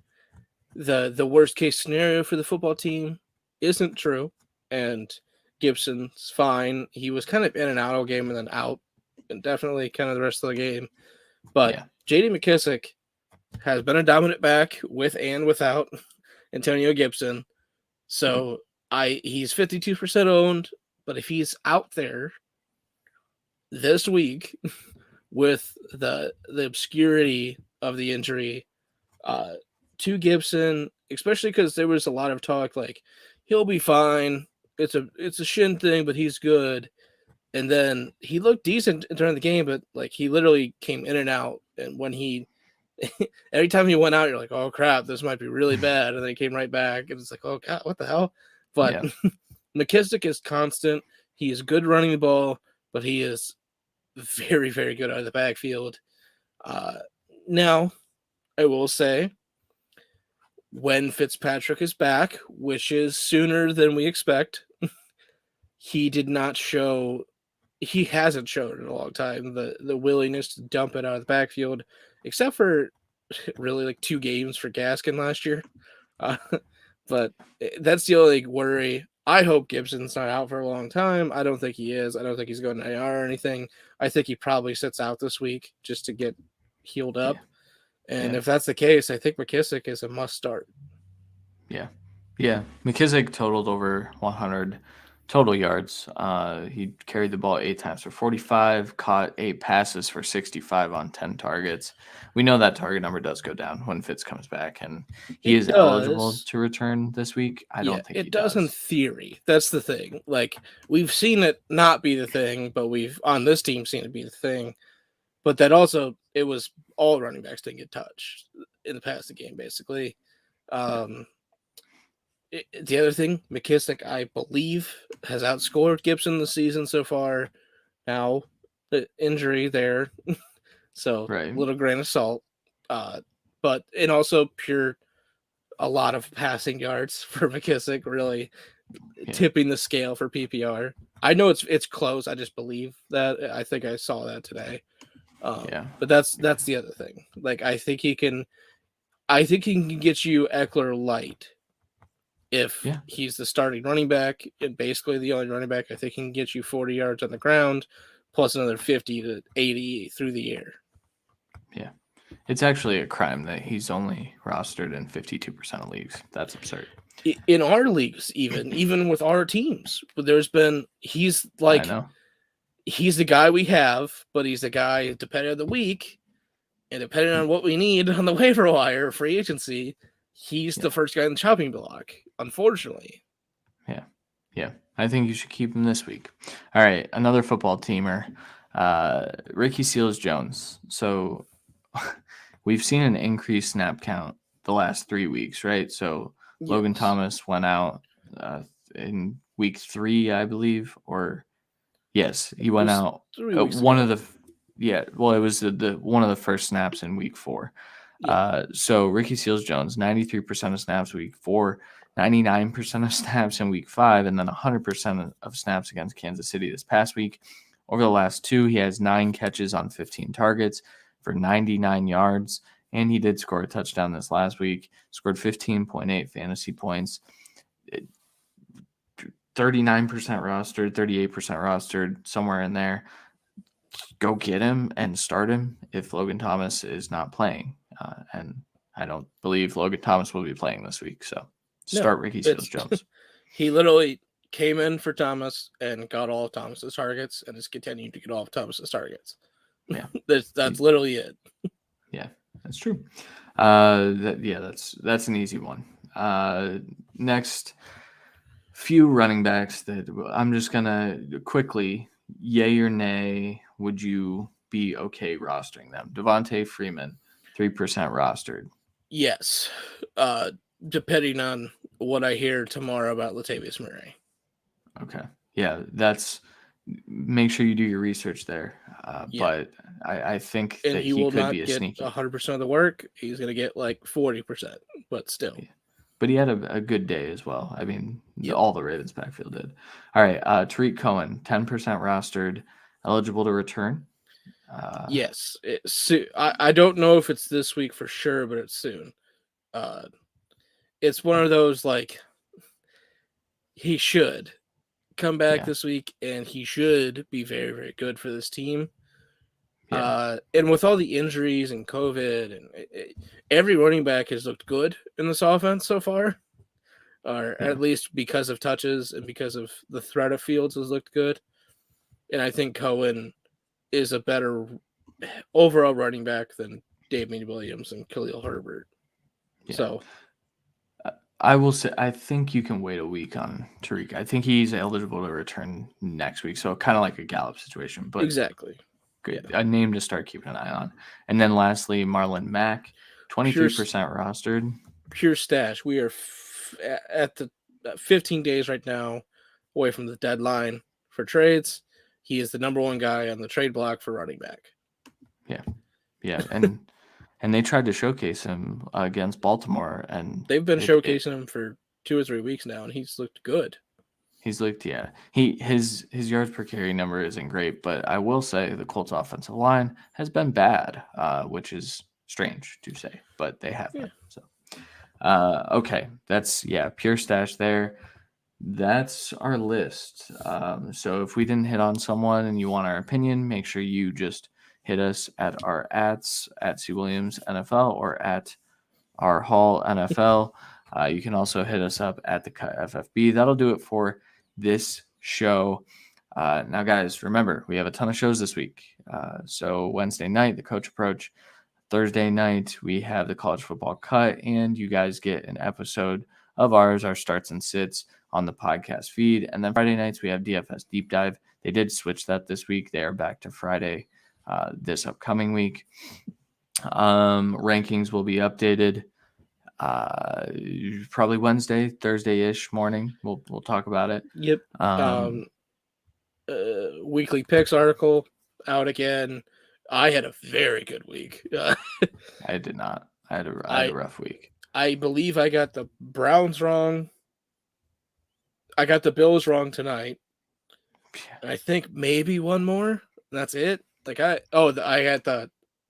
S2: the worst case scenario for the football team isn't true, and Gibson's fine. He was kind of in and out all game and then out, and definitely kind of the rest of the game. But J.D. McKissic has been a dominant back with and without Antonio Gibson. So he's 52% owned, But if he's out there this week with the obscurity of the injury to Gibson, especially because there was a lot of talk like he'll be fine. It's a shin thing, but he's good. And then he looked decent during the game, but like he literally came in and out. And when he every time he went out, you're like, oh crap, this might be really bad. And then he came right back, and it's like, oh god, what the hell? But McKissick is constant. He is good running the ball, but he is very, very good out of the backfield. Now, I will say, when Fitzpatrick is back, which is sooner than we expect, he did not show. He hasn't shown in a long time the willingness to dump it out of the backfield, except for really like 2 games for Gaskin last year. But that's the only worry. I hope Gibson's not out for a long time. I don't think he is. I don't think he's going to IR or anything. I think he probably sits out this week just to get healed up. And if that's the case, I think McKissick is a must start.
S1: Yeah. McKissick totaled over 100 total yards. He carried the ball 8 times for 45, caught 8 passes for 65 on 10 targets. We know that target number does go down when Fitz comes back, and he is eligible to return this week. I don't think
S2: it does in theory. That's the thing. Like, we've seen it not be the thing, but we've on this team seen it be the thing. But that also, it was all running backs didn't get touched in the passing game, basically. The other thing, McKissick, I believe, has outscored Gibson this season so far. Now, the injury there, so a little grain of salt. But and also a lot of passing yards for McKissick, really tipping the scale for PPR. I know it's close. I just believe that. I think I saw that today. But that's the other thing. Like, I think he can get you Eckler light. If he's the starting running back and basically the only running back, I think he can get you 40 yards on the ground plus another 50 to 80 through the air.
S1: Yeah. It's actually a crime that he's only rostered in 52% of leagues. That's absurd.
S2: In our leagues, even with our teams, he's the guy we have, but he's the guy depending on the week and depending on what we need on the waiver wire free agency. He's the first guy in the chopping block, unfortunately.
S1: Yeah. I think you should keep him this week. All right, another football teamer, Ricky Seals-Jones. So we've seen an increased snap count the last 3 weeks, right? So Logan Thomas went out in week 3, I believe, or yes, he went out one of the it was the one of the first snaps in week 4. So Ricky Seals-Jones, 93% of snaps week 4, 99% of snaps in week 5, and then 100% of snaps against Kansas City this past week. Over the last 2, he has 9 catches on 15 targets for 99 yards, and he did score a touchdown this last week, scored 15.8 fantasy points, 39% rostered, 38% rostered, somewhere in there. Go get him and start him if Logan Thomas is not playing. And I don't believe Logan Thomas will be playing this week. So start Ricky Seals-Jones.
S2: He literally came in for Thomas and got all of Thomas's targets and is continuing to get all of Thomas's targets.
S1: Yeah.
S2: that's literally it.
S1: Yeah, that's true. That's an easy one. Next few running backs that I'm just going to quickly, yay or nay, would you be okay rostering them? Devontae Freeman, 3% rostered.
S2: Yes. Depending on what I hear tomorrow about Latavius Murray.
S1: Okay. Yeah, make sure you do your research there. But I think that he could be a sneaky.
S2: 100% of the work. He's going to get like 40%, but still. Yeah.
S1: But he had a good day as well. I mean, all the Ravens backfield did. All right, Tariq Cohen, 10% rostered, eligible to return.
S2: Yes. I don't know if it's this week for sure, but it's soon. It's one of those, like, he should come back this week, and he should be very, very good for this team. Yeah. And with all the injuries and COVID, and every running back has looked good in this offense so far. or
S1: Yeah.
S2: at least because of touches and because of the threat of Fields has looked good. And I think Cohen is a better overall running back than Damian Williams and Khalil Herbert.
S1: Yeah.
S2: So
S1: I will say, I think you can wait a week on Tariq. I think he's eligible to return next week. So kind of like a Gallup situation, but
S2: exactly.
S1: good.
S2: Yeah.
S1: A name to start keeping an eye on. And then lastly, Marlon Mack, 23% rostered.
S2: Pure stash. We are at the 15 days right now away from the deadline for trades. He is the number one guy on the trade block for running back.
S1: Yeah. And they tried to showcase him against Baltimore, and
S2: they've been showcasing him for 2 or 3 weeks now, and he's looked good.
S1: He's looked, yeah. His yards per carry number isn't great, but I will say the Colts offensive line has been bad, which is strange to say, but they have been. So, okay, that's pure stash there. That's our list. So if we didn't hit on someone and you want our opinion, make sure you just hit us at our @, at C Williams NFL or at our Hall NFL. You can also hit us up at the Cut FFB. That'll do it for this show. Now, guys, remember, we have a ton of shows this week. So Wednesday night, the Coach Approach. Thursday night, we have the College Football Cut, and you guys get an episode of ours, our starts and sits, on the podcast feed. And then Friday nights, we have DFS Deep Dive. They did switch that this week. They are back to Friday this upcoming week. Rankings will be updated probably Wednesday, Thursday-ish morning. We'll talk about it.
S2: Yep. Weekly picks article out again. I had a very good week.
S1: I did not. I had a rough week.
S2: I believe I got the Browns wrong. I got the Bills wrong tonight. I think maybe one more. That's it. Like I had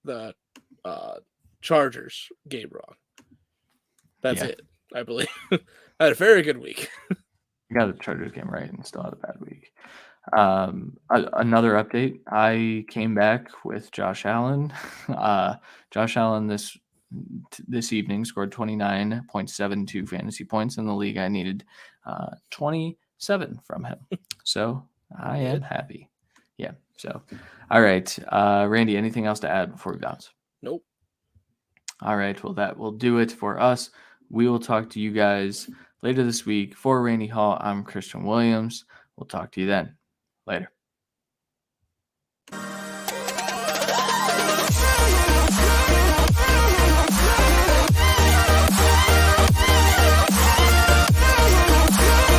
S2: the Chargers game wrong. That's it. I believe I had a very good week.
S1: You got the Chargers game right and still had a bad week. Another update. I came back with Josh Allen. Josh Allen this evening scored 29.72 fantasy points in the league. I needed 27 from him. So I am happy. Yeah. So, all right. Randy, anything else to add before we bounce?
S2: Nope.
S1: All right. Well, that will do it for us. We will talk to you guys later this week. For Randy Hall, I'm Christian Williams. We'll talk to you then. Later.